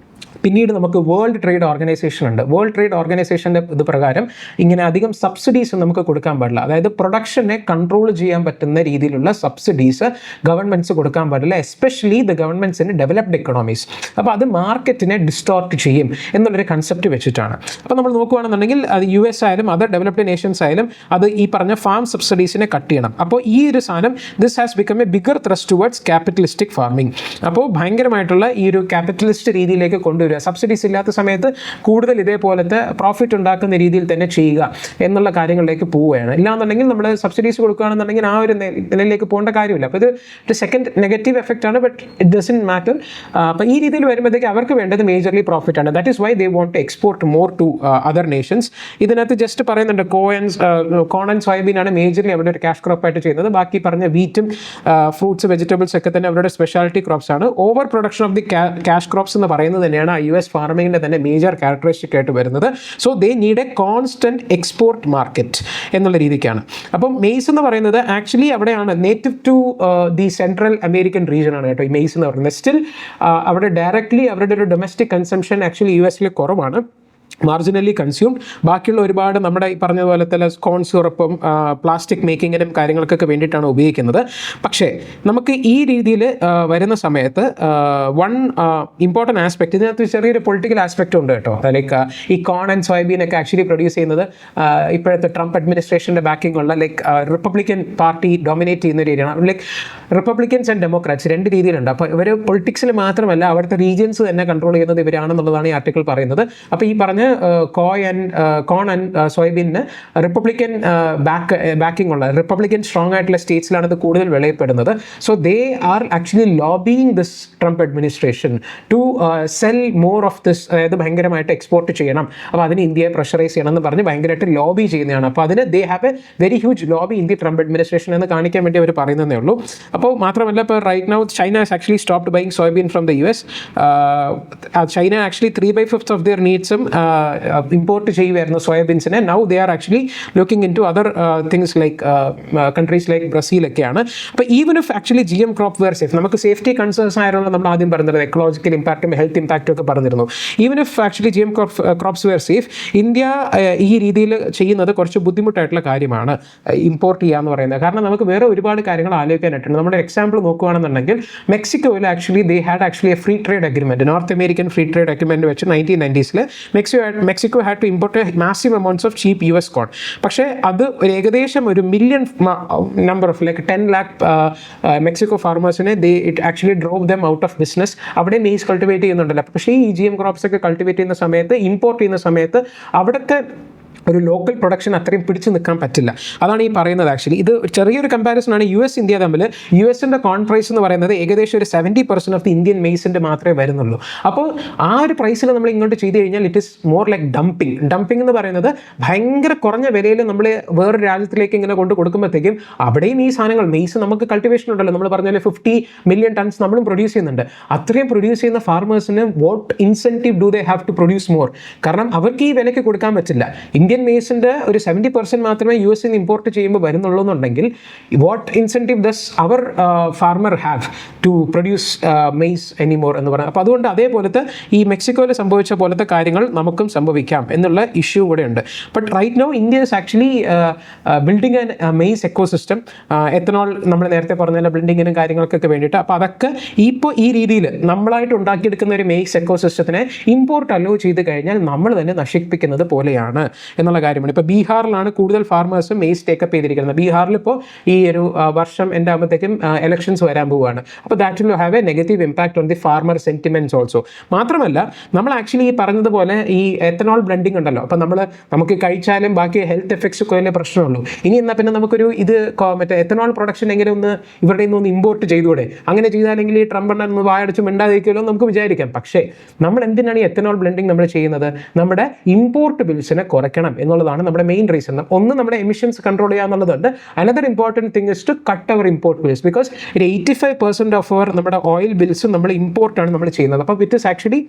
പിന്നീട് നമുക്ക് വേൾഡ് ട്രേഡ് ഓർഗനൈസേഷൻ ഉണ്ട്. വേൾഡ് ട്രേഡ് ഓർഗനൈസേഷൻ്റെ ഇത് പ്രകാരം ഇങ്ങനെ അധികം സബ്സിഡീസ് നമുക്ക് കൊടുക്കാൻ പാടില്ല. അതായത് പ്രൊഡക്ഷനെ കൺട്രോൾ ചെയ്യാൻ പറ്റുന്ന രീതിയിലുള്ള സബ്സിഡീസ് ഗവൺമെൻറ്റ്സ് കൊടുക്കാൻ പാടില്ല, especially the governments in developed economies. അപ്പോൾ അത് മാർക്കറ്റിനെ ഡിസ്റ്റോർട്ട് ചെയ്യും എന്നുള്ളൊരു കൺസെപ്റ്റ് വെച്ചിട്ടാണ്. അപ്പോൾ നമ്മൾ നോക്കുകയാണെന്നുണ്ടെങ്കിൽ അത് US ആയാലും അതർ ഡെവലപ്ഡ് നേഷൻസ് ആയാലും അത് ഈ പറഞ്ഞ ഫാം സബ്സിഡീസിനെ കട്ട് ചെയ്യണം. അപ്പോൾ ഈ ഒരു സാധനം this has become A bigger thrust towards capitalistic farming. അപ്പോൾ ഭയങ്കരമായിട്ടുള്ള ഈ ഒരു ക്യാപിറ്റലിസ്റ്റ് രീതിയിലേക്ക് കൊണ്ടുവരിക. സബ്സിഡീസ് ഇല്ലാത്ത സമയത്ത് കൂടുതൽ ഇതേപോലത്തെ പ്രോഫിറ്റ് ഉണ്ടാക്കുന്ന രീതിയിൽ തന്നെ ചെയ്യുക എന്നുള്ള കാര്യങ്ങളിലേക്ക് പോവുകയാണ്. ഇല്ലാന്നുണ്ടെങ്കിൽ നമ്മൾ സബ്സിഡീസ് കൊടുക്കുകയാണെന്നുണ്ടെങ്കിൽ ആ ഒരു നിലയിലേക്ക് പോകേണ്ട കാര്യമില്ല. അപ്പോൾ ഇത് സെക്കൻഡ് നെഗറ്റീവ് എഫക്റ്റ് ആണ്. But it doesn't matter. അപ്പോൾ ഈ രീതിയിൽ വരുമ്പോഴത്തേക്ക് അവർക്ക് വേണ്ടത് മേജർലി പ്രോഫിറ്റ് ആണ്. That is why they want to export more to other nations. ഇതിനകത്ത് ജസ്റ്റ് പറയുന്നുണ്ട് കോൺ ആൻഡ് സോയാബീൻ ആണ് മേജർലി അവരുടെ ഒരു ക്യാഷ് ക്രോപ്പ് ആയിട്ട് ചെയ്യുന്നത്. ബാക്കി പറഞ്ഞ വീറ്റും ഫ്രൂട്ട്സ് വെജിറ്റബിൾസ് ഒക്കെ തന്നെ അവരുടെ സ്പെഷ്യാലിറ്റി ക്രോപ്സ് ആണ്. Over production of the cash crops എന്ന് പറയുന്നത് തന്നെയാണ് തന്നെയാണ് ആ US ഫാർമിങ്ങിൻ്റെ തന്നെ മേജർ ക്യാരക്ടറിസ്റ്റിക് ആയിട്ട് വരുന്നത്. So they need a constant export market എന്നുള്ള രീതിക്കാണ്. അപ്പം മെയ്സ് എന്ന് പറയുന്നത് ആക്ച്വലി അവിടെയാണ് native to the central American region ആണ് കേട്ടോ ഈ മെയ്സ് എന്ന് പറയുന്നത്. സ്റ്റിൽ അവിടെ ഡയറക്റ്റ്ലി അവരുടെ ഒരു ഡൊമസ്റ്റിക് കൺസംഷൻ ആക്ച്വലി US കുറവാണ്, മാർജിനലി കൺസ്യൂംഡ്. ബാക്കിയുള്ള ഒരുപാട് നമ്മുടെ ഈ പറഞ്ഞതുപോലെ തന്നെ കോൺ സിറപ്പും പ്ലാസ്റ്റിക് മേക്കിങ്ങിനും കാര്യങ്ങൾക്കൊക്കെ വേണ്ടിയിട്ടാണ് ഉപയോഗിക്കുന്നത്. പക്ഷേ നമുക്ക് ഈ രീതിയിൽ വരുന്ന സമയത്ത് വൺ ഇമ്പോർട്ടൻറ്റ് ആസ്പെക്ട്, ഇതിനകത്ത് ചെറിയൊരു പൊളിറ്റിക്കൽ ആസ്പെക്റ്റ് ഉണ്ട് കേട്ടോ. ലൈക്ക് ഈ കോൺ ആൻഡ് സോയാബീൻ ഒക്കെ ആക്ച്വലി പ്രൊഡ്യൂസ് ചെയ്യുന്നത് ഇപ്പോഴത്തെ ട്രംപ് അഡ്മിനിസ്ട്രേഷൻ്റെ ബാക്കിംഗ് ഉള്ള ലൈക്ക് റിപ്പബ്ലിക്കൻ പാർട്ടി ഡോമിനേറ്റ് ചെയ്യുന്ന ഒരു ഏരിയയാണ്. ലൈക്ക് റിപ്പബ്ലിക്കൻസ് ആൻഡ് ഡെമോക്രാറ്റ്സ് രണ്ട് രീതിയിലുണ്ട്. അപ്പോൾ ഇവർ പൊളിറ്റിക്സിൽ മാത്രമല്ല അവിടുത്തെ റീജിയൻസ് തന്നെ കൺട്രോൾ ചെയ്യുന്നത് ഇവരാണെന്നുള്ളതാണ് ഈ ആർട്ടിക്കിൾ പറയുന്നത്. അപ്പോൾ ഈ പറഞ്ഞ കോൺ ആൻഡ് സോയാബീനിന് റിപ്പബ്ലിക്കൻ ബാക്കിംഗ് ഉള്ള റിപ്പബ്ലിക്കൻ സ്ട്രോങ് ആയിട്ടുള്ള സ്റ്റേറ്റ്സിലാണ് ഇത് കൂടുതൽ വിളയപ്പെടുന്നത്. So they are actually lobbying this Trump administration to sell more of this, അതായത് ഭയങ്കരമായിട്ട് എക്സ്പോർട്ട് ചെയ്യണം, അപ്പോൾ അതിന് ഇന്ത്യയെ പ്രഷറൈസ് ചെയ്യണം എന്ന് പറഞ്ഞ് ഭയങ്കരമായിട്ട് ലോബി ചെയ്യുന്നതാണ്. അപ്പോൾ അതിന് they have a very huge lobby in the Trump administration എന്ന് കാണിക്കാൻ വേണ്ടി അവർ പറയുന്നതേ ഉള്ളൂ. അപ്പോൾ മാത്രമല്ല ഇപ്പോൾ right now China has actually stopped buying soybean from the US. China actually 3/5 of their നീഡ്സും ഇമ്പോർട്ട് ചെയ്യുമായിരുന്നു സോയാബീൻസിനെ. Now they are actually looking into other things like countries like ബ്രസീലൊക്കെയാണ്. അപ്പോൾ even if actually GM crop were safe, നമുക്ക് safety concerns ആയിരുന്നു നമ്മൾ ആദ്യം പറഞ്ഞത്, എക്കോളജിക്കൽ ഇമ്പാക്റ്റും ഹെൽത്ത് ഇമ്പാക്റ്റും ഒക്കെ പറഞ്ഞിരുന്നു. Even if actually GM crops were safe, India ഈ രീതിയിൽ ചെയ്യുന്നത് കുറച്ച് ബുദ്ധിമുട്ടായിട്ടുള്ള കാര്യമാണ് ഇമ്പോർട്ട് ചെയ്യുക എന്ന് പറയുന്നത്. കാരണം നമുക്ക് വേറെ ഒരുപാട് കാര്യങ്ങൾ ആലോചിക്കാനായിട്ടുണ്ട്. നമ്മുടെ എക്സാമ്പിൾ നോക്കുകയാണെന്നുണ്ടെങ്കിൽ മെക്സിക്കോയിൽ actually they had actually a free trade agreement, north American free trade agreement വെച്ച് 1990s Mexico had to import massive amounts of cheap US corn. പക്ഷേ അത് ഒരു ഏകദേശം ഒരു million number of like 10 lakh Mexico ഫാർമേഴ്സിനെ it actually drove them out of business. അവിടെ maize cultivate ചെയ്യുന്നുണ്ടല്ലോ. പക്ഷേ ഈ GM ക്രോപ്സ് ഒക്കെ കൾട്ടിവേറ്റ് ചെയ്യുന്ന സമയത്ത്, ഇമ്പോർട്ട് ചെയ്യുന്ന സമയത്ത് അവിടുത്തെ ഒരു ലോക്കൽ പ്രൊഡക്ഷൻ അത്രയും പിടിച്ചു നിൽക്കാൻ പറ്റില്ല. അതാണ് ഈ പറയുന്നത്. ആക്ച്വലി ഇത് ചെറിയൊരു കമ്പാരിസൺ ആണ് US ഇന്ത്യ തമ്മിൽ. USൻ്റെ കോൺ പ്രൈസ് എന്ന് പറയുന്നത് ഏകദേശം ഒരു 70% ഓഫ് ദി ഇന്ത്യൻ മെയ്സിൻ്റെ മാത്രമേ വരുന്നുള്ളൂ. അപ്പോൾ ആ ഒരു പ്രൈസിൽ നമ്മൾ ഇങ്ങോട്ട് ചെയ്ത് കഴിഞ്ഞാൽ it is more like dumping എന്ന് പറയുന്നത് ഭയങ്കര കുറഞ്ഞ വിലയിൽ നമ്മൾ വേറൊരു രാജ്യത്തിലേക്ക് ഇങ്ങനെ കൊണ്ട് കൊടുക്കുമ്പോഴത്തേക്കും അവിടെയും ഈ സാധനങ്ങൾ മെയ്സ് നമുക്ക് കൾട്ടിവേഷൻ ഉണ്ടല്ലോ, നമ്മൾ പറഞ്ഞ പോലെ 50 million tons നമ്മളും പ്രൊഡ്യൂസ് ചെയ്യുന്നുണ്ട്. അത്രയും പ്രൊഡ്യൂസ് ചെയ്യുന്ന ഫാർമേഴ്സിന് what incentive do they have to produce more? കാരണം അവർക്ക് ഈ വിലയ്ക്ക് കൊടുക്കാൻ പറ്റില്ല. ഇന്ത്യൻ മെയ്സിൻ്റെ ഒരു 70% മാത്രമേ US നിന്ന് ഇമ്പോർട്ട് ചെയ്യുമ്പോൾ വരുന്നുള്ളൂ എന്നുണ്ടെങ്കിൽ what incentive does our farmer have to produce maize anymore എന്ന് പറയുന്നത്. അപ്പോൾ അതുകൊണ്ട് അതേപോലത്തെ ഈ മെക്സിക്കോയിൽ സംഭവിച്ച പോലത്തെ കാര്യങ്ങൾ നമുക്കും സംഭവിക്കാം എന്നുള്ള ഇഷ്യൂ കൂടെ ഉണ്ട്. But right now India is actually building an maize ecosystem. Ethanol നമ്മൾ നേരത്തെ പറഞ്ഞ ബിൽഡിങ്ങിനും കാര്യങ്ങൾക്കൊക്കെ വേണ്ടിയിട്ട്. അപ്പോൾ അതൊക്കെ ഇപ്പോൾ ഈ രീതിയിൽ നമ്മളായിട്ട് ഉണ്ടാക്കിയെടുക്കുന്ന ഒരു മെയ്സ് എക്കോസിസ്റ്റത്തിനെ ഇമ്പോർട്ട് അലോ ചെയ്ത് കഴിഞ്ഞാൽ നമ്മൾ തന്നെ നശിപ്പിക്കുന്നത് പോലെയാണ് എന്നുള്ള കാര്യമാണ്. ഇപ്പോൾ ബീഹാറിലാണ് കൂടുതൽ ഫാർമേഴ്സും മെയ്സ് ടേക്കപ്പ് ചെയ്തിരിക്കുന്നത്. ബീഹാറിൽ ഇപ്പോൾ ഈ ഒരു വർഷം എൻ്റെ ആകുമ്പോഴത്തേക്കും എലക്ഷൻസ് വരാൻ പോവുകയാണ്. അപ്പോൾ that will have A negative impact on the farmer sentiments also. മാത്രമല്ല നമ്മൾ ആക്ച്വലി ഈ പറഞ്ഞതുപോലെ ഈ എത്തനോൾ ബ്ലെൻഡിങ് ഉണ്ടല്ലോ, അപ്പോൾ നമുക്ക് കഴിച്ചാലും ബാക്കി ഹെൽത്ത് എഫക്ട്സ് ഒക്കെ വലിയ പ്രശ്നമുള്ളൂ. ഇനി എന്നാൽ പിന്നെ നമുക്കൊരു മറ്റേ എത്തനോൾ പ്രൊഡക്ഷൻ എങ്ങനെ ഇവരുടെ നിന്ന് ഇമ്പോർട്ട് ചെയ്തുകൂടെ? അങ്ങനെ ചെയ്താലെങ്കിൽ ഈ ട്രംപ് ഒന്ന് വായടച്ച് മിണ്ടാതിരിക്കുമല്ലോ നമുക്ക് വിചാരിക്കാം. പക്ഷേ നമ്മൾ എന്തിനാണ് ഈ എത്തനോൾ ബ്ലെൻഡിങ് നമ്മൾ ചെയ്യുന്നത്? നമ്മുടെ ഇമ്പോർട്ട് ബിൽസിനെ കുറയ്ക്കണം എന്നുള്ളതാണ് നമ്മുടെ മെയിൻ റീസൺ. ഒന്ന്, നമ്മുടെ എമിഷൻസ് കൺട്രോൾ ചെയ്യുക എന്നുള്ളതുണ്ട്. Another important thing is to cut our import bills. Because 85% of our നമ്മുടെ ഓയിൽ ബിൽസും നമ്മൾ ഇമ്പോർട്ടാണ് നമ്മൾ ചെയ്യുന്നത്. അപ്പോൾ it is actually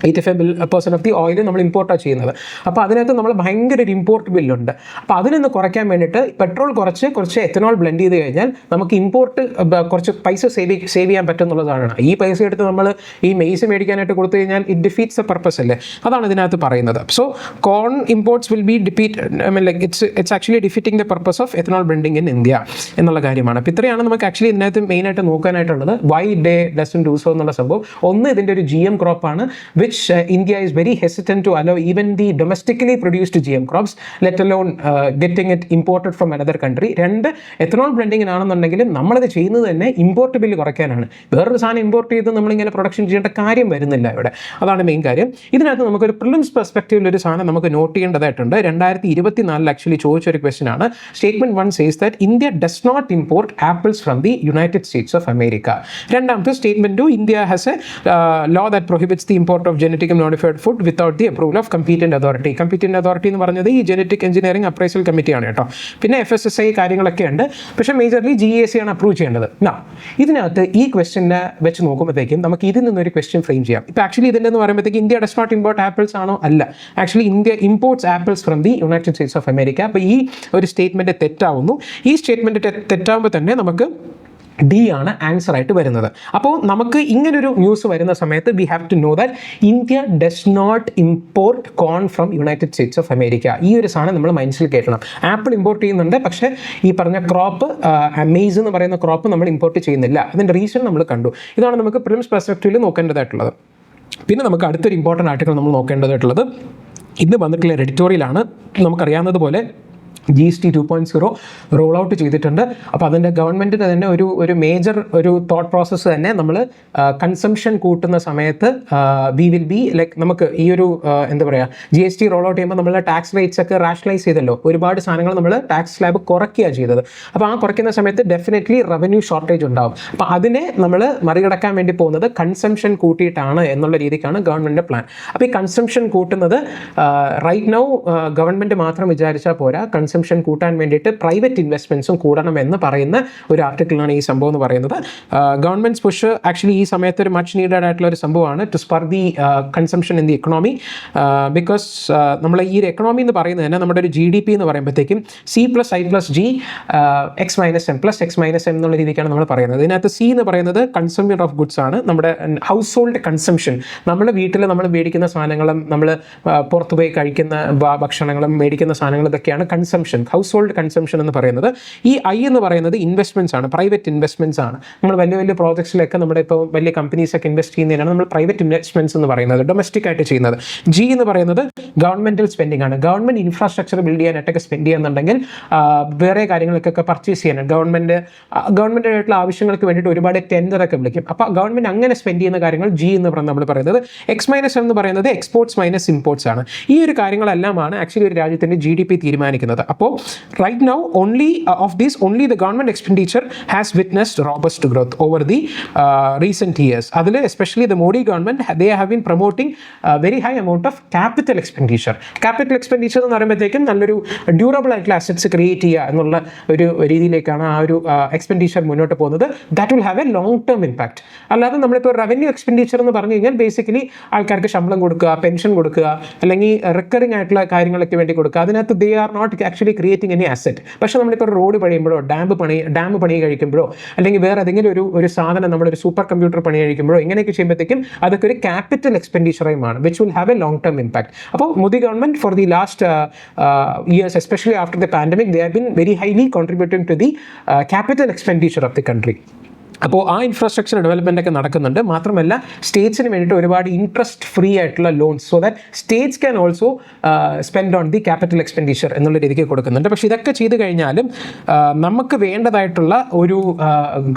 85% of the oil നമ്മൾ ഇമ്പോർട്ടാണ് ചെയ്യുന്നത്. അപ്പോൾ അതിനകത്ത് നമ്മൾ ഭയങ്കര ഒരു ഇമ്പോർട്ട് ബില്ലുണ്ട്. അപ്പോൾ അതിനൊന്ന് കുറയ്ക്കാൻ വേണ്ടിയിട്ട് പെട്രോൾ കുറച്ച് എത്തനോൾ ബ്ലെൻഡ് ചെയ്ത് കഴിഞ്ഞാൽ നമുക്ക് ഇമ്പോർട്ട് കുറച്ച് പൈസ സേവ് ചെയ്യാൻ പറ്റും എന്നുള്ളതാണ്. ഈ പൈസ എടുത്ത് നമ്മൾ ഈ മെയ്സ് മേടിക്കാനായിട്ട് കൊടുത്തു കഴിഞ്ഞാൽ ഇറ്റ് ഡിഫീറ്റ്സ് എ പർപ്പസ് അല്ലേ? അതാണ് ഇതിനകത്ത് പറയുന്നത്. So corn imports will be it's actually defeating the purpose of ethanol blending in India എന്നുള്ള കാര്യമാണ്. അപ്പോൾ ഇത്രയാണ് നമുക്ക് ആക്ച്വലി ഇതിനകത്ത് മെയിനായിട്ട് നോക്കാനായിട്ടുള്ളത്. Why they doesn't do so എന്നുള്ള സംഭവം. ഒന്ന്, ഇതിൻ്റെ ഒരു GM ക്രോപ്പാണ് which India is very hesitant to allow even the domestically produced GM crops, let alone getting it imported from another country. രണ്ട്, എത്തനോൾ ബ്ലെൻഡിങ് ആണെന്നുണ്ടെങ്കിലും നമ്മളത് ചെയ്യുന്നത് തന്നെ ഇമ്പോർട്ട് ബില്ല് കുറയ്ക്കാനാണ്. വേറൊരു സാധനം ഇമ്പോർട്ട് ചെയ്ത് നമ്മളിങ്ങനെ പ്രൊഡക്ഷൻ ചെയ്യേണ്ട കാര്യം വരുന്നില്ല ഇവിടെ. അതാണ് മെയിൻ കാര്യം. ഇതിനകത്ത് നമുക്കൊരു പ്രിലിംസ് പെർസ്പെക്റ്റീവിൽ ഒരു സാധനം നമുക്ക് നോട്ട് ചെയ്യേണ്ടതായിട്ടുണ്ട്. 2024 ആക്ച്വലി ചോദിച്ചൊരു ക്വസ്റ്റൻ ആണ്. Statement 1 says that India does not import apples from the United States of America. രണ്ടാമത്തെ statement 2, India has a law that prohibits the import of genetic and modified food without the approval of competent authority. Competent authority എന്ന് പറഞ്ഞത് ഈ genetic engineering appraisal കമ്മിറ്റിയാണ് കേട്ടോ. പിന്നെ FSSAI കാര്യങ്ങളൊക്കെ ഉണ്ട്. പക്ഷേ മേജർലി GAC ആണ് അപ്രൂവ് ചെയ്യേണ്ടത്. ഇതിനകത്ത് ഈ ക്വസ്റ്റ്യനെ വെച്ച് നോക്കുമ്പോഴത്തേക്കും നമുക്ക് ഇതിൽ നിന്നൊരു ക്വസ്റ്റ്യൻ ഫ്രെയിം ചെയ്യാം. ഇപ്പോൾ ആക്ച്വലി ഇതിൻ്റെ എന്ന് പറയുമ്പോഴത്തേക്ക് India does not import apples ആണോ? അല്ല. Actually India imports apples from the United States of America. അപ്പോൾ ഈ ഒരു സ്റ്റേറ്റ്മെൻറ്റ് തെറ്റാവുന്നു. ഈ സ്റ്റേറ്റ്മെൻറ്റ് തെറ്റാവുമ്പോൾ തന്നെ നമുക്ക് ഡി ആണ് ആൻസർ ആയിട്ട് വരുന്നത്. അപ്പോൾ നമുക്ക് ഇങ്ങനൊരു ന്യൂസ് വരുന്ന സമയത്ത് we have to know that India does not import corn from United States of America. ഈ ഒരു സാധനം നമ്മൾ മനസ്സിൽ കേൾക്കണം. ആപ്പിൾ ഇമ്പോർട്ട് ചെയ്യുന്നുണ്ട്, പക്ഷേ ഈ പറഞ്ഞ ക്രോപ്പ് മെയ്സ് എന്ന് പറയുന്ന ക്രോപ്പ് നമ്മൾ ഇമ്പോർട്ട് ചെയ്യുന്നില്ല. അതിൻ്റെ റീസൺ നമ്മൾ കണ്ടു. ഇതാണ് നമുക്ക് പ്രിലിംസ് പെർസ്പെക്റ്റീവിൽ നോക്കേണ്ടതായിട്ടുള്ളത്. പിന്നെ നമുക്ക് അടുത്തൊരു ഇമ്പോർട്ടൻ്റ് ആർട്ടിക്കിൾ നമ്മൾ നോക്കേണ്ടതായിട്ടുള്ളത് ഇന്ന് വന്നിട്ടുള്ള എഡിറ്റോറിയലാണ്. നമുക്കറിയാവുന്നതുപോലെ GST 2.0 റോൾ ഔട്ട് ചെയ്തിട്ടുണ്ട്. അപ്പോൾ അതിൻ്റെ ഗവൺമെൻറ്റിന് തന്നെ ഒരു മേജർ ഒരു തോട്ട് പ്രോസസ്സ് തന്നെ നമ്മൾ കൺസംഷൻ കൂട്ടുന്ന സമയത്ത് വി വിൽ ബി ലൈക്ക് നമുക്ക് ഈ ഒരു എന്താ പറയുക GST റോൾ ഔട്ട് ചെയ്യുമ്പോൾ നമ്മൾ ടാക്സ് റേറ്റ്സ് ഒക്കെ റാഷണലൈസ് ചെയ്തല്ലോ. ഒരുപാട് സാധനങ്ങൾ നമ്മൾ ടാക്സ് സ്ലാബ് കുറയ്ക്കുകയാണ് ചെയ്തത്. അപ്പോൾ ആ കുറയ്ക്കുന്ന സമയത്ത് ഡെഫിനറ്റ്ലി റവന്യൂ ഷോർട്ടേജ് ഉണ്ടാവും. അപ്പോൾ അതിനെ നമ്മൾ മറികടക്കാൻ വേണ്ടി പോകുന്നത് കൺസംഷൻ കൂട്ടിയിട്ടാണ് എന്നുള്ള രീതിക്കാണ് ഗവൺമെൻറ്റിൻ്റെ പ്ലാൻ. അപ്പോൾ ഈ കൺസംഷൻ കൂട്ടുന്നത് റൈറ്റ് നൗ ഗവൺമെൻറ് മാത്രം വിചാരിച്ചാൽ പോരാ. കൺസംഷൻ കൂട്ടാൻ വേണ്ടിയിട്ട് പ്രൈവറ്റ് ഇൻവെസ്റ്റ്മെൻറ്റ്സും കൂടണമെന്ന് പറയുന്ന ഒരു ആർട്ടിക്കിളാണ് ഈ സംഭവം എന്ന് പറയുന്നത്. ഗവൺമെൻറ്റ്സ് പുഷ് ആക്ച്വലി ഈ സമയത്ത് ഒരു മച്ച് നീഡഡ് ആയിട്ടുള്ള ഒരു സംഭവമാണ് to spur the consumption in the economy. Because നമ്മൾ ഈ ഒരു എക്കണോമി എന്ന് പറയുന്നത് തന്നെ നമ്മുടെ ഒരു GDP എന്ന് പറയുമ്പോഴത്തേക്കും C+I+G X-M+X-M എന്നുള്ള രീതിക്കാണ് നമ്മൾ പറയുന്നത്. ഇതിനകത്ത് C എന്ന് പറയുന്നത് കൺസ്യൂമർ ഓഫ് ഗുഡ്സ് ആണ്. നമ്മുടെ ഹൗസ് ഹോൾഡ് കൺസംഷൻ, നമ്മുടെ വീട്ടിൽ നമ്മൾ മേടിക്കുന്ന സാധനങ്ങളും നമ്മൾ പുറത്തു പോയി കഴിക്കുന്ന ഭക്ഷണങ്ങളും മേടിക്കുന്ന സാധനങ്ങളും ഇതൊക്കെയാണ് കൺസംഷൻ, ഹൗസ് ഹോൾഡ് കൺസംഷൻ എന്ന് പറയുന്നത്. ഈ I എന്ന് പറയുന്നത് ഇൻവെസ്റ്റ്മെൻറ്റ്സ് ആണ്, പ്രൈവറ്റ് ഇൻവെസ്റ്റ്മെൻറ്റ്സ് ആണ്. നമ്മൾ വലിയ വലിയ പ്രോജക്ട്സിലൊക്കെ നമ്മുടെ ഇപ്പോൾ വലിയ കമ്പനീസൊക്കെ ഇൻവെസ്റ്റ് ചെയ്യുന്നതിനാണ് നമ്മൾ പ്രൈവറ്റ് ഇൻവെസ്റ്റ്മെൻറ്റ്സ് എന്ന് പറയുന്നത്, ഡൊമസ്റ്റിക് ആയിട്ട് ചെയ്യുന്നത്. G എന്ന് പറയുന്നത് ഗവൺമെൻറ്റൽ സ്പെൻഡിങ് ആണ്. ഗവൺമെൻറ് ഇൻഫ്രാസ്ട്രക്ചർ ബിൽഡ് ചെയ്യാനായിട്ടൊക്കെ സ്പെൻഡ് ചെയ്യുന്നുണ്ടെങ്കിൽ വേറെ കാര്യങ്ങൾക്കൊക്കെ പർച്ചേസ് ചെയ്യാൻ ഗവൺമെൻറ്റായിട്ടുള്ള ആവശ്യങ്ങൾക്ക് വേണ്ടിയിട്ട് ഒരുപാട് ടെൻഡറൊക്കെ വിളിക്കും. അപ്പോൾ ഗവൺമെൻറ് അങ്ങനെ സ്പെൻഡ് ചെയ്യുന്ന കാര്യങ്ങൾ G എന്ന് പറഞ്ഞ് നമ്മൾ പറയുന്നത്. X-M എന്ന് പറയുന്നത് എക്സ്പോർട്സ് മൈനസ് ഇമ്പോർട്ട്സ് ആണ്. ഈ ഒരു കാര്യങ്ങളെല്ലാമാണ് ആക്ച്വലി ഒരു രാജ്യത്തിൻ്റെ GDP തീരുമാനിക്കുന്നത്. അപ്പോൾ right now only the government expenditure has witnessed robust growth over the recent years. അതിൽ especially the Modi government, they have been promoting very high amount of capital expenditure എന്ന് പറയുമ്പോഴത്തേക്കും നല്ലൊരു ഡ്യൂറബിൾ ആയിട്ടുള്ള assets create ചെയ്യുക എന്നുള്ള ഒരു രീതിയിലേക്കാണ് ആ ഒരു എക്സ്പെൻഡിച്ചർ മുന്നോട്ട് പോകുന്നത്. That will have a long term impact. അല്ലാതെ നമ്മളിപ്പോൾ റവന്യൂ എക്സ്പെൻഡിച്ചർ എന്ന് പറഞ്ഞു കഴിഞ്ഞാൽ ബേസിക്കലി ആൾക്കാർക്ക് ശമ്പളം കൊടുക്കുക, പെൻഷൻ കൊടുക്കുക, അല്ലെങ്കിൽ റിക്കറിംഗ് ആയിട്ടുള്ള കാര്യങ്ങളൊക്കെ വേണ്ടി കൊടുക്കുക. അതിനകത്ത് they are not actually creating any asset. പക്ഷേ നമ്മളിപ്പോൾ റോഡ് പണിയുമ്പോഴോ ഡാം പണി കഴിക്കുമ്പോഴോ അല്ലെങ്കിൽ വേറെ ഏതെങ്കിലും ഒരു സാധനം നമ്മളൊരു സൂപ്പർ കമ്പ്യൂട്ടർ പണി കഴിക്കുമ്പോഴോ ഇങ്ങനെയൊക്കെ ചെയ്യുമ്പോഴത്തേക്കും അതൊക്കെ ഒരു ക്യാപിറ്റൽ എക്സ്പെൻഡിച്ചറുമാണ് which will have a long term impact. അപ്പോൾ Modi government for the last years, especially after the pandemic, they have been very highly contributing to the capital expenditure of the country. അപ്പോൾ ആ infrastructure development ഒക്കെ നടക്കുന്നുണ്ട്. മാത്രമല്ല സ്റ്റേറ്റ്സിന് വേണ്ടിയിട്ട് ഒരുപാട് interest free ആയിട്ടുള്ള loans so that States can also spend on the capital expenditure എന്നുള്ള രീതിക്ക് കൊടുക്കുന്നുണ്ട്. പക്ഷേ ഇതൊക്കെ ചെയ്ത് കഴിഞ്ഞാലും നമുക്ക് വേണ്ടതായിട്ടുള്ള ഒരു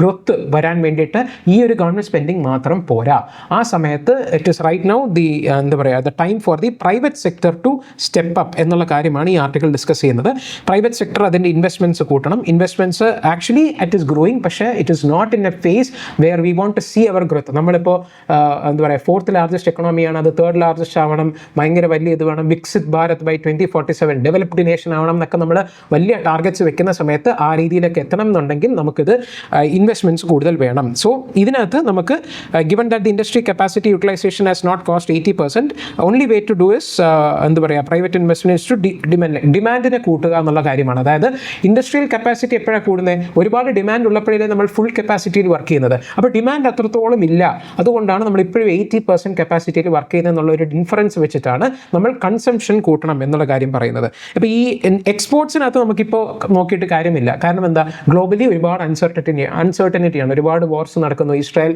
ഗ്രോത്ത് വരാൻ വേണ്ടിയിട്ട് ഈ ഒരു ഗവൺമെൻറ് സ്പെൻഡിങ് മാത്രം പോരാ. ആ സമയത്ത് it is right now the എന്താ പറയുക the time for the private sector to step up എന്നുള്ള കാര്യമാണ് ഈ ആർട്ടിക്കിൾ ഡിസ്കസ് ചെയ്യുന്നത്. പ്രൈവറ്റ് സെക്ടർ അതിൻ്റെ ഇൻവെസ്റ്റ്മെൻറ്റ്സ് കൂട്ടണം. Investments actually it is growing, പക്ഷേ it is not in phase where we want to see our growth. നമ്മളിപ്പോൾ എന്താ പറയുക 4th largest എക്കണോമിയാണ്, അത് 3rd largest ആവണം, ഭയങ്കര വലിയ ഇത് വേണം, Viksit Bharat by 2047 developed nation ആവണം എന്നൊക്കെ നമ്മൾ വലിയ ടാർഗറ്റ്സ് വെക്കുന്ന സമയത്ത് ആ രീതിയിലൊക്കെ എത്തണം എന്നുണ്ടെങ്കിൽ നമുക്കിത് ഇൻവെസ്റ്റ്മെൻറ്റ്സ് കൂടുതൽ വേണം. സോ ഇതിനകത്ത് നമുക്ക് given that the industry capacity utilization has not crossed 80%, only way to do is എന്താ പറയുക പ്രൈവറ്റ് ഇൻവെസ്റ്റ്മെൻറ്റ്സ് ടു ഡിമാൻഡിനെ കൂട്ടുക എന്നുള്ള കാര്യമാണ്. അതായത് ഇൻഡസ്ട്രിയൽ കപ്പാസിറ്റി എപ്പോഴാണ് കൂടുന്നത്? ഒരുപാട് ഡിമാൻഡ് ഉള്ളപ്പോഴേ നമ്മൾ ഫുൾ കപ്പാസിറ്റിയിൽ വർക്ക് ചെയ്യുന്നത്. അപ്പോൾ ഡിമാൻഡ് അത്രത്തോളം ഇല്ല. അതുകൊണ്ടാണ് നമ്മൾ ഇപ്പോഴും 80% കപ്പാസിറ്റിയിൽ വർക്ക് ചെയ്യുന്നത് എന്നുള്ള ഒരു ഇൻഫറൻസ് വെച്ചിട്ടാണ് നമ്മൾ കൺസംഷൻ കൂട്ടണം എന്നുള്ള കാര്യം പറയുന്നത്. അപ്പോൾ ഈ എക്സ്പോർട്സിനകത്ത് നമുക്കിപ്പോൾ നോക്കിയിട്ട് കാര്യമില്ല. കാരണം എന്താ, ഗ്ലോബലി ഒരുപാട് അൺസർട്ടനിറ്റിയാണ്. ഒരുപാട് വാർസ് നടക്കുന്നു. ഇസ്രായേൽ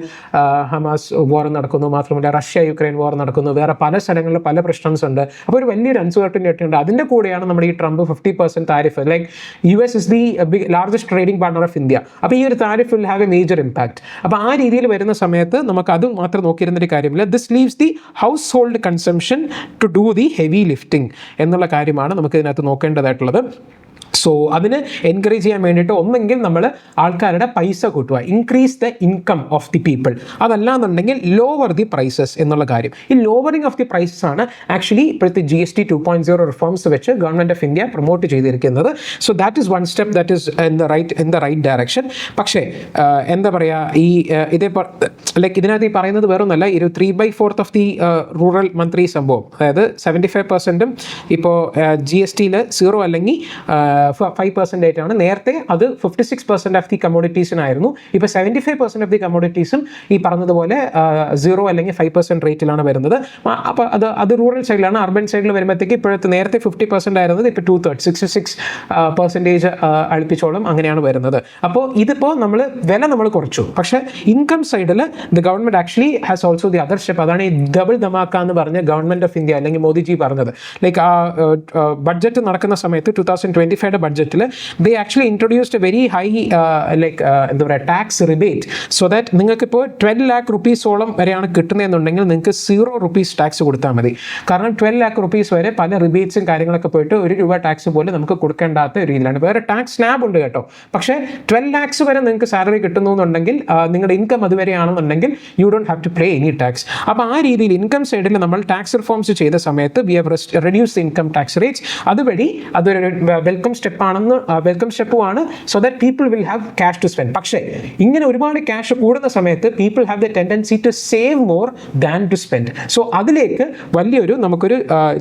ഹമാസ് വാർ നടക്കുന്നു, മാത്രമല്ല റഷ്യ യുക്രൈൻ വാർ നടക്കുന്നു, വേറെ പല സ്ഥലങ്ങളിലും പല പ്രശ്നംസ് ഉണ്ട്. അപ്പോൾ ഒരു വലിയൊരു അൺസർട്ടനിറ്റി ഉണ്ട്. അതിൻ്റെ കൂടെയാണ് നമ്മുടെ ഈ Trump 50% tariff, like US is the largest trading partner of India. അപ്പോൾ ഈ ഒരു tariff will have A major impact. അപ്പോൾ ആ രീതിയിൽ വരുന്ന സമയത്ത് നമുക്ക് അത് മാത്രം നോക്കിയിരുന്നൊരു കാര്യമില്ല. This leaves the household consumption to do the heavy lifting എന്നുള്ള കാര്യമാണ് നമുക്ക് ഇതിനകത്ത് നോക്കേണ്ടതായിട്ടുള്ളത്. സോ അതിന് എൻകറേജ് ചെയ്യാൻ വേണ്ടിയിട്ട് ഒന്നെങ്കിൽ നമ്മൾ ആൾക്കാരുടെ പൈസ കൂട്ടുക, increase the income of the people. അതല്ലാന്നുണ്ടെങ്കിൽ ലോവർ ദി പ്രൈസസ് എന്നുള്ള കാര്യം. ഈ ലോവറിംഗ് ഓഫ് ദി പ്രൈസസ് ആണ് ആക്ച്വലി ഇപ്പോഴത്തെ GST 2.0 റിഫോംസ് വെച്ച് ഗവൺമെൻറ് ഓഫ് ഇന്ത്യ പ്രൊമോട്ട് ചെയ്തിരിക്കുന്നത്. So that is one step that is in the right direction. പക്ഷേ എന്താ പറയുക, ഈ ഇതേ ലൈക്ക് ഇതിനകത്ത് ഈ പറയുന്നത് വേറൊന്നല്ല, ഒരു 3/4 ഓഫ് ദി റൂറൽ മന്ത്രി സംഭവം, അതായത് 75% ഇപ്പോൾ GSTയിൽ 0 അല്ലെങ്കിൽ 5% ആണ്. നേരത്തെ അത് 56% ഓഫ് ദി കമ്മോഡിറ്റീസിനായിരുന്നു. ഇപ്പോൾ 75% ഓഫ് ദി കമ്മോഡിറ്റീസും ഈ പറഞ്ഞതുപോലെ 0 അല്ലെങ്കിൽ 5% റേറ്റിലാണ് വരുന്നത്. അപ്പോൾ അത് റൂറൽ സൈഡിലാണ്. അർബൻ സൈഡിൽ വരുമ്പോഴത്തേക്ക് ഇപ്പോഴത്തെ നേരത്തെ 50% ആയിരുന്നത് ഇപ്പോൾ 2/3 66% അടുപ്പിച്ചോളം അങ്ങനെയാണ് വരുന്നത്. അപ്പോൾ ഇതിപ്പോൾ നമ്മൾ കുറച്ചു. പക്ഷേ ഇൻകം സൈഡിൽ the government actually has also the other step. അതാണ് ഈ ഡബിൾ ധമാക്ക എന്ന് പറഞ്ഞ ഗവൺമെൻറ് ഓഫ് ഇന്ത്യ അല്ലെങ്കിൽ മോദിജി പറഞ്ഞത്. ലൈക്ക് ആ ബഡ്ജറ്റ് നടക്കുന്ന സമയത്ത് 2025 ബഡ്ജറ്റിൽ ദേ actually introduced A very high like എന്താ പറയുക ടാക്സ് റിബേറ്റ്. സോ ദാറ്റ് നിങ്ങൾക്കിപ്പോൾ 12 lakh rupees-ഓളം വരെയാണ് കിട്ടുന്നതെന്നുണ്ടെങ്കിൽ നിങ്ങൾക്ക് 0 rupees ടാക്സ് കൊടുത്താൽ മതി. കാരണം 12 lakh rupees വരെ പല റിബേറ്റ്സും കാര്യങ്ങളൊക്കെ പോയിട്ട് ₹1 ടാക്സ് പോലും നമുക്ക് കൊടുക്കേണ്ടാത്ത രീതിയിലാണ്. വേറെ ടാക്സ് സ്ലാബ് ഉണ്ട് കേട്ടോ, പക്ഷേ 12 lakhs വരെ നിങ്ങൾക്ക് സാലറി കിട്ടുന്നു എന്നുണ്ടെങ്കിൽ നിങ്ങളുടെ ഇൻകം അതുവരെയാണെന്നുണ്ടെങ്കിൽ you don't have to pay any tax. അപ്പോൾ ആ രീതിയിൽ ഇൻകം സൈഡിൽ നമ്മൾ ടാക്സ് റിഫോംസ് ചെയ്ത സമയത്ത് we have reduce income tax rates. അതുവഴി അതൊരു വെൽക്കം സ്റ്റെപ്പുമാണ്. So that people will have cash to spend. പക്ഷേ ഇങ്ങനെ ഒരുപാട് ക്യാഷ് കൂടുന്ന സമയത്ത് people have the tendency to save more than to spend. So അതിലേക്ക് നമുക്കൊരു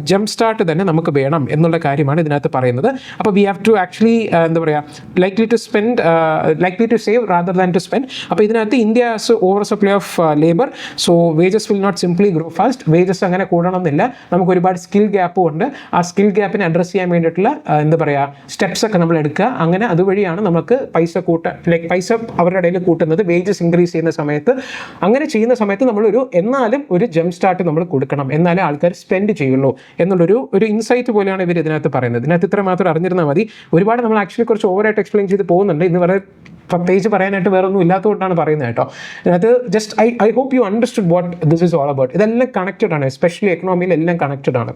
ജംപ് സ്റ്റാർട്ട് തന്നെ നമുക്ക് വേണം എന്നുള്ള കാര്യമാണ് ഇതിനകത്ത് പറയുന്നത്. അപ്പോൾ വി ഹാവ് ടു ആക്ച്വലി എന്താ പറയുക, likely to save rather than to spend. അപ്പോൾ ഇതിനകത്ത് India has over supply of labour. So wages will not simply grow fast. Wages അങ്ങനെ കൂടണം എന്നില്ല. നമുക്ക് ഒരുപാട് സ്കിൽ ഗ്യാപ്പും ഉണ്ട്. ആ സ്കിൽ ഗ്യാപ്പിനെ അഡ്രസ്സ് ചെയ്യാൻ വേണ്ടിയിട്ടുള്ള എന്താ പറയുക സ്റ്റെപ്സ് ഒക്കെ നമ്മൾ എടുക്കുക. അങ്ങനെ അതുവഴിയാണ് നമുക്ക് പൈസ പൈസ അവരുടെ ഇടയിൽ കൂട്ടുന്നത്, വേജസ് ഇൻക്രീസ് ചെയ്യുന്ന സമയത്ത്. അങ്ങനെ ചെയ്യുന്ന സമയത്ത് എന്നാലും ഒരു ജംപ് സ്റ്റാർട്ട് നമ്മൾ കൊടുക്കണം, എന്നാലേ ആൾക്കാർ സ്പെൻഡ് ചെയ്യുള്ളൂ എന്നുള്ളൊരു ഇൻസൈറ്റ് പോലെയാണ് ഇവർ ഇതിനകത്ത് പറയുന്നത്. ഇതിനകത്ത് ഇത്ര മാത്രം അറിഞ്ഞിരുന്നാൽ മതി. ഒരുപാട് നമ്മൾ ആക്ച്വലി കുറച്ച് ഓവറായിട്ട് എക്സ്പ്ലെയിൻ ചെയ്ത് പോകുന്നുണ്ട്. ഇന്ന് വരെ പ്രത്യേകിച്ച് പറയാനായിട്ട് വേറെ ഒന്നും ഇല്ലാത്തതുകൊണ്ടാണ് പറയുന്നത് കേട്ടോ. ഇതിനകത്ത് just I hope you understood what this is all about. ഇതെല്ലാം കണക്റ്റഡ് ആണ്, എസ്പെഷ്യലി എക്കണോമിയിൽ എല്ലാം കണക്റ്റഡ് ആണ്.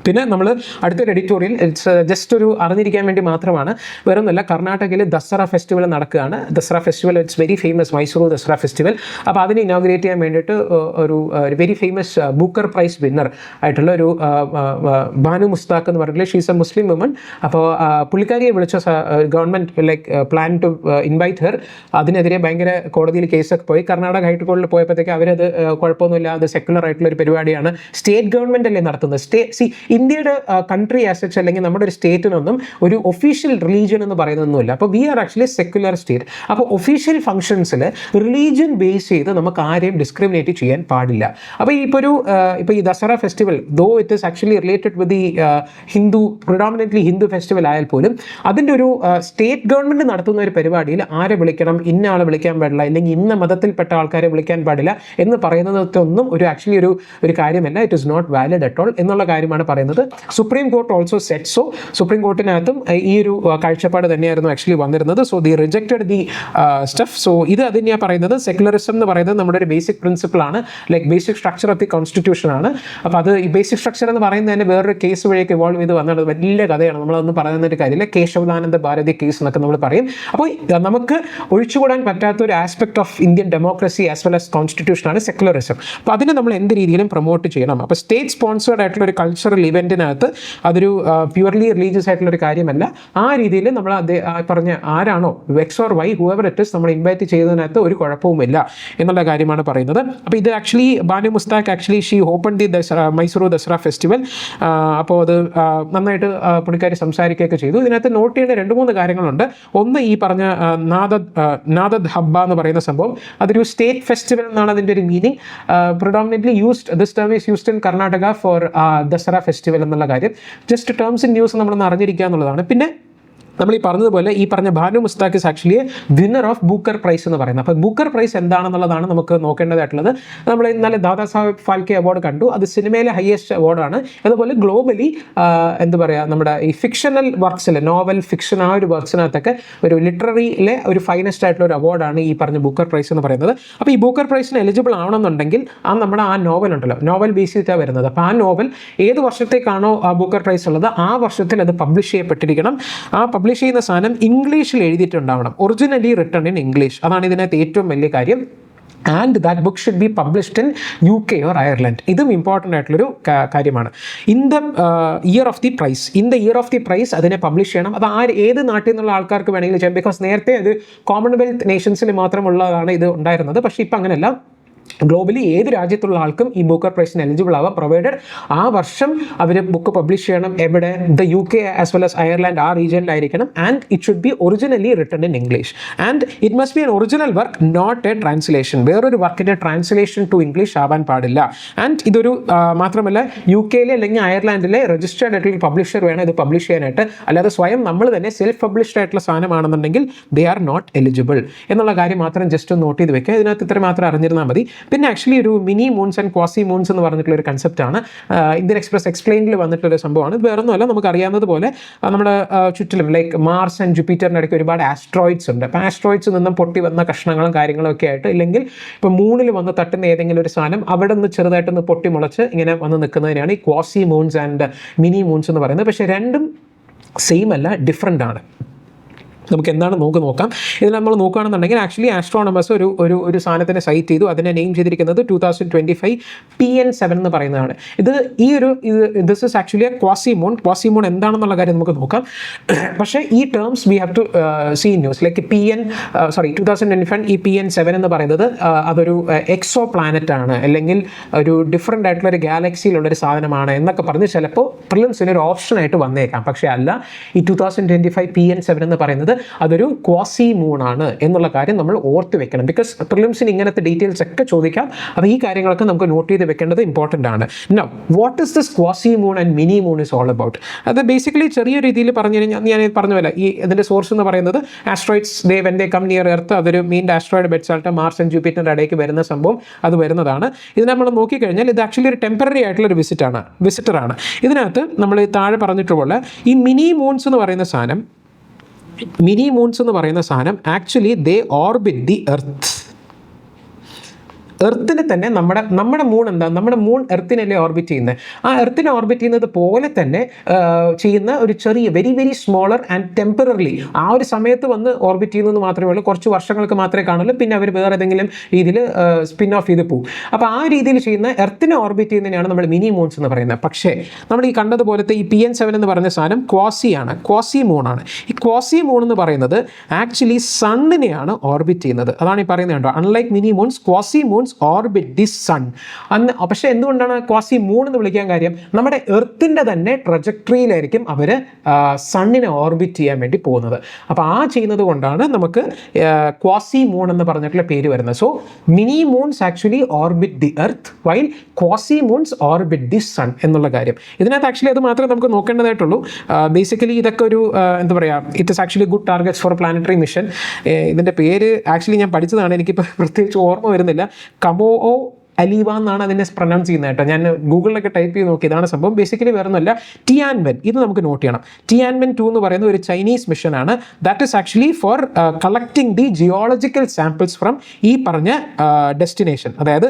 പിന്നെ നമ്മൾ അടുത്തൊരു എഡിറ്റോറിയൽ ജസ്റ്റ് ഒരു അറിഞ്ഞിരിക്കാൻ വേണ്ടി മാത്രമാണ്, വേറൊന്നുമല്ല. കർണാടകയിൽ ദസറ ഫെസ്റ്റിവൽ നടക്കുകയാണ്. Dasara festival it's very famous, Mysore Dasara festival. അപ്പോൾ അതിനെ ഇനോഗ്രേറ്റ് ചെയ്യാൻ വേണ്ടിയിട്ട് ഒരു very famous Booker prize winner ആയിട്ടുള്ള ഒരു ബാനു മുസ്താഖ് എന്ന് പറഞ്ഞിട്ടുള്ള ഷീസ് എ മുസ്ലിം വുമൺ. അപ്പോൾ പുള്ളിക്കാരിയെ വിളിച്ച government like plan to invite her. അതിനെതിരെ ഭയങ്കര കോടതിയിൽ കേസൊക്കെ പോയി. കർണാടക ഹൈക്കോടതിയിൽ പോയപ്പോഴത്തേക്ക് അവരത് കുഴപ്പമൊന്നുമില്ല, അത് സെക്യുലർ ആയിട്ടുള്ള ഒരു പരിപാടിയാണ്, സ്റ്റേറ്റ് ഗവൺമെൻറ് അല്ലേ നടത്തുന്നത്. ഇന്ത്യയുടെ കൺട്രി ആസെറ്റ്സ് അല്ലെങ്കിൽ നമ്മുടെ ഒരു സ്റ്റേറ്റിനൊന്നും ഒരു ഒഫീഷ്യൽ റിലീജിയൻ എന്ന് പറയുന്നൊന്നുമില്ല. അപ്പോൾ we are actually secular state. അപ്പോൾ ഒഫീഷ്യൽ ഫംഗ്ഷൻസിൽ റിലീജിയൻ ബേസ് ചെയ്ത് നമുക്ക് ആരെയും ഡിസ്ക്രിമിനേറ്റ് ചെയ്യാൻ പാടില്ല. അപ്പോൾ ഇപ്പോൾ ഈ Dasara festival though it is actually related with the predominantly Hindu festival ആയാൽ പോലും അതിൻ്റെ ഒരു സ്റ്റേറ്റ് ഗവൺമെൻറ് നടത്തുന്ന ഒരു പരിപാടിയിൽ ആരെ വിളിക്കണം, ഇന്ന ആളെ വിളിക്കാൻ പാടില്ല, അല്ലെങ്കിൽ ഇന്ന മതത്തിൽപ്പെട്ട ആൾക്കാരെ വിളിക്കാൻ പാടില്ല എന്ന് പറയുന്നതൊന്നും ആക്ച്വലി ഒരു കാര്യമല്ല. It is not valid at all എന്നുള്ള കാര്യമാണ് പറയുന്നത്. Supreme court also said so. Supreme കോർട്ടിനകത്തും ഈ ഒരു കാഴ്ചപ്പാട് തന്നെയായിരുന്നു ആക്ച്വലി വന്നിരുന്നത്. So they rejected the stuff. So ഇത് തന്നെയാണ് പറയുന്നത്. സെക്യുലറിസം എന്ന് പറയുന്നത് നമ്മുടെ ഒരു ബേസിക് പ്രിൻസിപ്പിൾ ആണ്, like basic structure of the constitution ആണ്. അപ്പോൾ അത് ഈ ബേസിക് സ്ട്രക്ചർ എന്ന് പറയുന്നത് തന്നെ വേറൊരു കേസ് വഴിയൊക്കെ ഇവോൾവ് ചെയ്ത് വന്നത് വലിയ കഥയാണ്. നമ്മളതൊന്നും പറയുന്നൊരു കാര്യമില്ല. കേശവദാനന്ദ ഭാരതി കേസ് എന്നൊക്കെ നമ്മൾ പറയും. അപ്പോൾ നമുക്ക് ഒഴിച്ചുകൂടാൻ പറ്റാത്ത ഒരു aspect of Indian democracy as well as കോൺസ്റ്റിറ്റ്യൂഷനാണ് സെക്യുലറിസം. അപ്പോൾ അതിനെ നമ്മൾ എന്ത് രീതിയിലും പ്രൊമോട്ട് ചെയ്യണം. അപ്പോൾ സ്റ്റേറ്റ് സ്പോൺസേർഡ് ആയിട്ടുള്ള ഒരു കൾച്ചറൽ ഇവൻറ്റിനകത്ത് അതൊരു പ്യുവർലി റിലീജിയസ് ആയിട്ടുള്ളൊരു കാര്യമല്ല. ആ രീതിയിൽ നമ്മൾ പറഞ്ഞ ആരാണോ X or Y whoever it is നമ്മൾ ഇൻവൈറ്റ് ചെയ്തതിനകത്ത് ഒരു കുഴപ്പവുമില്ല എന്നുള്ള കാര്യമാണ് പറയുന്നത്. അപ്പോൾ ഇത് actually Banu Mushtaq actually she open the Mysore Dasara festival. അപ്പോൾ അത് നന്നായിട്ട് പുള്ളിക്കാരി സംസാരിക്കുകയൊക്കെ ചെയ്തു. ഇതിനകത്ത് നോട്ട് ചെയ്യേണ്ട 2-3 കാര്യങ്ങളുണ്ട്. ഒന്ന് ഈ പറഞ്ഞ നാദദ് ഹബ്ബ എന്ന് പറയുന്ന സംഭവം, അതൊരു സ്റ്റേറ്റ് ഫെസ്റ്റിവൽ എന്നാണ് അതിൻ്റെ ഒരു meaning. Predominantly this term is used in Karnataka for Dasara festival എന്നുള്ള കാര്യം ജസ്റ്റ് ടേംസ് ഇൻ ന്യൂസ് നമ്മളൊന്ന് അറിഞ്ഞിരിക്കുക എന്നുള്ളതാണ്. പിന്നെ നമ്മൾ ഈ പറഞ്ഞതുപോലെ ഈ പറഞ്ഞ Banu Mushtaq is actually winner of Booker prize എന്ന് പറയുന്നത്. അപ്പോൾ ബൂക്കർ പ്രൈസ് എന്താണെന്നുള്ളതാണ് നമുക്ക് നോക്കേണ്ടതായിട്ടുള്ളത്. നമ്മൾ ഇന്നലെ ദാദാ സാഹേബ് ഫാൽക്കെ അവാർഡ് കണ്ടു, അത് സിനിമയിലെ ഹയസ്റ്റ് അവാർഡാണ്. അതുപോലെ ഗ്ലോബലി എന്താ പറയുക, നമ്മുടെ ഈ ഫിക്ഷണൽ വർക്ക്സിൽ, നോവൽ ഫിക്ഷൻ ആ ഒരു വർക്ക്സിനകത്തൊക്കെ ഒരു ലിറ്റററിയിലെ ഒരു ഫൈനസ്റ്റ് ആയിട്ടുള്ള ഒരു അവാർഡാണ് ഈ പറഞ്ഞ ബൂക്കർ പ്രൈസ് എന്ന് പറയുന്നത്. അപ്പോൾ ഈ ബൂക്കർ പ്രൈസിന് എലിജിബിൾ ആവണമെന്നുണ്ടെങ്കിൽ നമ്മുടെ ആ നോവൽ ഉണ്ടല്ലോ, നോവൽ ബേസ് ചെയ്തിട്ടാണ് വരുന്നത്. അപ്പോൾ ആ നോവൽ ഏത് വർഷത്തേക്കാണോ ആ ബൂക്കർ പ്രൈസ് ഉള്ളത് ആ വർഷത്തിൽ അത് പബ്ലിഷ് ചെയ്യപ്പെട്ടിരിക്കണം. ആ പബ്ലിഷ് ചെയ്യുന്ന സാധനം ഇംഗ്ലീഷിൽ എഴുതിയിട്ടുണ്ടാവണം, ഒറിജിനലി റിട്ടൺ ഇൻ ഇംഗ്ലീഷ്. അതാണ് ഇതിനകത്ത് ഏറ്റവും വലിയ കാര്യം. And that book should be published in UK or Ireland. ഇതും ഇമ്പോർട്ടൻ്റ് ആയിട്ടുള്ളൊരു കാര്യമാണ്. In the year of the prize അതിനെ പബ്ലിഷ് ചെയ്യണം. അത് ഏത് നാട്ടിൽ നിന്നുള്ള ആൾക്കാർക്ക് വേണമെങ്കിലും ചെയ്യാം. ബിക്കോസ് നേരത്തെ അത് കോമൺവെൽത്ത് നേഷൻസിൽ മാത്രമുള്ളതാണ് ഇത് ഉണ്ടായിരുന്നത്. പക്ഷേ ഇപ്പം അങ്ങനെയല്ല, ഗ്ലോബലി ഏത് രാജ്യത്തുള്ള ആൾക്കും ഈ ബൂക്കർ പ്രൈസിന് എലിജിബിൾ ആവാം, പ്രൊവൈഡഡ് ആ വർഷം അവർ ബുക്ക് പബ്ലിഷ് ചെയ്യണം. എവിടെ? The UK as well as Ireland, ആ റീജിയനിലായിരിക്കണം. And it should be originally written in English. And it must be an original work, not a translation. വേറൊരു വർക്കിൻ്റെ ട്രാൻസ്ലേഷൻ ടു ഇംഗ്ലീഷ് ആവാൻ പാടില്ല. ആൻഡ് ഇതൊരു മാത്രമല്ല, UK അല്ലെങ്കിൽ അയർലാൻഡിലെ രജിസ്റ്റേർഡ് ആയിട്ടുള്ള പബ്ലിഷർ വേണം ഇത് പബ്ലിഷ് ചെയ്യാനായിട്ട്. അല്ലാതെ സ്വയം നമ്മൾ തന്നെ സെൽഫ് പബ്ലിഷ്ഡ് ആയിട്ടുള്ള സാധനമാണെന്നുണ്ടെങ്കിൽ ദേ ആർ നോട്ട് എലിജിബിൾ എന്നുള്ള കാര്യം മാത്രം ജസ്റ്റ് ഒന്ന് നോട്ട് ചെയ്ത് വെക്കുക. ഇതിനകത്ത് ഇത്ര മാത്രം അറിഞ്ഞിരുന്നാൽ മതി. പിന്നെ ആക്ച്വലി ഒരു mini moons and quasi moons എന്ന് പറഞ്ഞിട്ടുള്ള ഒരു കൺസെപ്റ്റാണ് ഇന്ത്യൻ എക്സ്പ്രസ് എക്സ്പ്ലെയിനിൽ വന്നിട്ടുള്ളൊരു സംഭവമാണ്. ഇത് വേറൊന്നുമല്ല, നമുക്ക് അറിയാവുന്നതുപോലെ നമ്മുടെ ചുറ്റിലും ലൈക്ക് മാർസ് ആൻഡ് ജൂപ്പിറ്ററിൻ്റെ ഇടയ്ക്ക് ഒരുപാട് ആസ്ട്രോയിഡ്സ് ഉണ്ട്. അപ്പോൾ ആസ്ട്രോയിഡ്സ് നിന്നും പൊട്ടി വന്ന കഷ്ണങ്ങളും കാര്യങ്ങളും ഒക്കെ ആയിട്ട്, ഇല്ലെങ്കിൽ ഇപ്പോൾ മൂണിൽ വന്ന് തട്ടുന്ന ഏതെങ്കിലും ഒരു സാധനം അവിടെ നിന്ന് ചെറുതായിട്ടൊന്ന് പൊട്ടി മുളച്ച് ഇങ്ങനെ വന്ന് നിൽക്കുന്നതിനാണ് ഈ quasi moons and mini moons എന്ന് പറയുന്നത്. പക്ഷേ രണ്ടും സെയിം അല്ല, ഡിഫറെൻ്റ് ആണ്. നമുക്ക് എന്താണ് നോക്കാം. ഇതിൽ നമ്മൾ നോക്കുകയാണെന്നുണ്ടെങ്കിൽ ആക്ച്വലി ആസ്ട്രോണമേഴ്സ് ഒരു സാധനത്തിനെ സൈറ്റ് ചെയ്തു. അതിനെ നെയിം ചെയ്തിരിക്കുന്നത് 2025 PN7 എന്ന് പറയുന്നതാണ്. This is actually a quasi moon എന്താണെന്നുള്ള കാര്യം നമുക്ക് നോക്കാം. പക്ഷേ ഈ terms we have to see news like 2025 ഈ PN7 എന്ന് പറയുന്നത് അതൊരു എക്സോ പ്ലാനറ്റ് ആണ്, അല്ലെങ്കിൽ ഒരു ഡിഫറെൻ്റ് ആയിട്ടുള്ള ഒരു ഗാലക്സിയിലുള്ളൊരു സാധനമാണ് എന്നൊക്കെ പറഞ്ഞ് ചിലപ്പോൾ പ്രിലിംസിന് ഒരു ഓപ്ഷനായിട്ട് വന്നേക്കാം. പക്ഷേ അല്ല, ഈ 2025 PN7 എന്ന് പറയുന്നത് അതൊരു ക്വാസി മൂൺ ആണ് എന്നുള്ള കാര്യം നമ്മൾ ഓർത്ത് വെക്കണം. ബിക്കോസ് പ്രിലിംസിന് ഇങ്ങനത്തെ ഡീറ്റെയിൽസ് ഒക്കെ ചോദിക്കാം. അപ്പോൾ ഈ കാര്യങ്ങളൊക്കെ നമുക്ക് നോട്ട് ചെയ്ത് വെക്കേണ്ടത് ഇമ്പോർട്ടൻ്റ് ആണ്. Now what is this quasi moon and mini moon is all about? അത് ബേസിക്കലി ചെറിയ രീതിയിൽ പറഞ്ഞു കഴിഞ്ഞാൽ, ഞാൻ പറഞ്ഞ പോലെ ഈ ഇതിൻ്റെ സോഴ്സ് എന്ന് പറയുന്നത് asteroids when they come near Earth, അതൊരു മെയിൻ ആസ്ട്രോയിഡ് ബെഡ്സ് ആയിട്ട് മാർസ് ആൻഡ് ജൂപ്പിറ്ററിൻ്റെ ഇടയ്ക്ക് വരുന്ന സംഭവം അത് വരുന്നതാണ്. ഇത് നമ്മൾ നോക്കിക്കഴിഞ്ഞാൽ ഇത് ആക്ച്വലി ഒരു ടെമ്പററി ആയിട്ടുള്ളൊരു വിസിറ്ററാണ്. ഇതിനകത്ത് നമ്മൾ താഴെ പറഞ്ഞിട്ടുപോലെ ഈ മിനി മൂൺസ് എന്ന് പറയുന്ന സാധനം actually they orbit the earth. എർത്തിനെ തന്നെ നമ്മുടെ മൂൺ എന്താ, നമ്മുടെ മൂൺ എർത്തിനല്ലേ ഓർബിറ്റ് ചെയ്യുന്നത്. ആ എർത്തിനെ ഓർബിറ്റ് ചെയ്യുന്നത് പോലെ തന്നെ ചെയ്യുന്ന ഒരു ചെറിയ very very smaller and temporarily ആ ഒരു സമയത്ത് വന്ന് ഓർബിറ്റ് ചെയ്യുന്നത് മാത്രമേ ഉള്ളൂ. കുറച്ച് വർഷങ്ങൾക്ക് മാത്രമേ കാണുള്ളൂ. പിന്നെ അവർ വേറെ ഏതെങ്കിലും രീതിയിൽ സ്പിൻ ഓഫ് ചെയ്ത് പോകും. അപ്പോൾ ആ രീതിയിൽ ചെയ്യുന്ന എർത്തിനെ ഓർബിറ്റ് ചെയ്യുന്നതിനാണ് നമ്മൾ മിനി മൂൺസ് എന്ന് പറയുന്നത്. പക്ഷേ നമ്മൾ ഈ കണ്ടതുപോലത്തെ ഈ PN7 എന്ന് പറഞ്ഞ സാധനം ക്വാസി മൂണാണ്. ഈ ക്വാസി മൂൺ എന്ന് പറയുന്നത് ആക്ച്വലി സണ്ണിനെയാണ് ഓർബിറ്റ് ചെയ്യുന്നത്. അതാണ് ഈ പറയുന്നത് കേട്ടോ. Unlike mini moons, quasi moons orbit the sun. പക്ഷേ എന്തുകൊണ്ടാണ് ക്വാസി മൂൺ എന്ന് വിളിക്കാൻ കാര്യം? നമ്മുടെ എർത്തിൻ്റെ തന്നെ ട്രജക്ടറിയിലായിരിക്കും അവർ സണ്ണിനെ ഓർബിറ്റ് ചെയ്യാൻ വേണ്ടി പോകുന്നത്. അപ്പോൾ ആ ചെയ്യുന്നത് കൊണ്ടാണ് നമുക്ക് ക്വാസി മൂൺ എന്ന് പറഞ്ഞിട്ടുള്ള പേര് വരുന്നത്. So mini moons actually orbit the Earth while quasi moons orbit the sun എന്നുള്ള കാര്യം. ഇതിനകത്ത് ആക്ച്വലി അത് മാത്രമേ നമുക്ക് നോക്കേണ്ടതായിട്ടുള്ളൂ. ബേസിക്കലി ഇതൊക്കെ ഒരു എന്താ പറയുക, it is actually good targets for planetary mission. ഇതിൻ്റെ പേര് ആക്ച്വലി ഞാൻ പഠിച്ചതാണ്, എനിക്കിപ്പോൾ പ്രത്യേകിച്ച് ഓർമ്മ വരുന്നില്ല. കമോഒ അലീവ എന്നാണ് അതിനെ പ്രൊനൗൺസ് ചെയ്യുന്നത് കേട്ടോ. ഞാൻ ഗൂഗിളിലൊക്കെ ടൈപ്പ് ചെയ്ത് നോക്കി, ഇതാണ് സംഭവം. ബേസിക്കലി വേറെ ഒന്നുമല്ല, ടിയാൻവെൻ. ഇത് നമുക്ക് നോട്ട് ചെയ്യണം. ടിയാൻവെൻ 2 എന്ന് പറയുന്ന ഒരു ചൈനീസ് മിഷനാണ്. That is actually for collecting the geological samples from ഈ പറഞ്ഞ ഡെസ്റ്റിനേഷൻ, അതായത്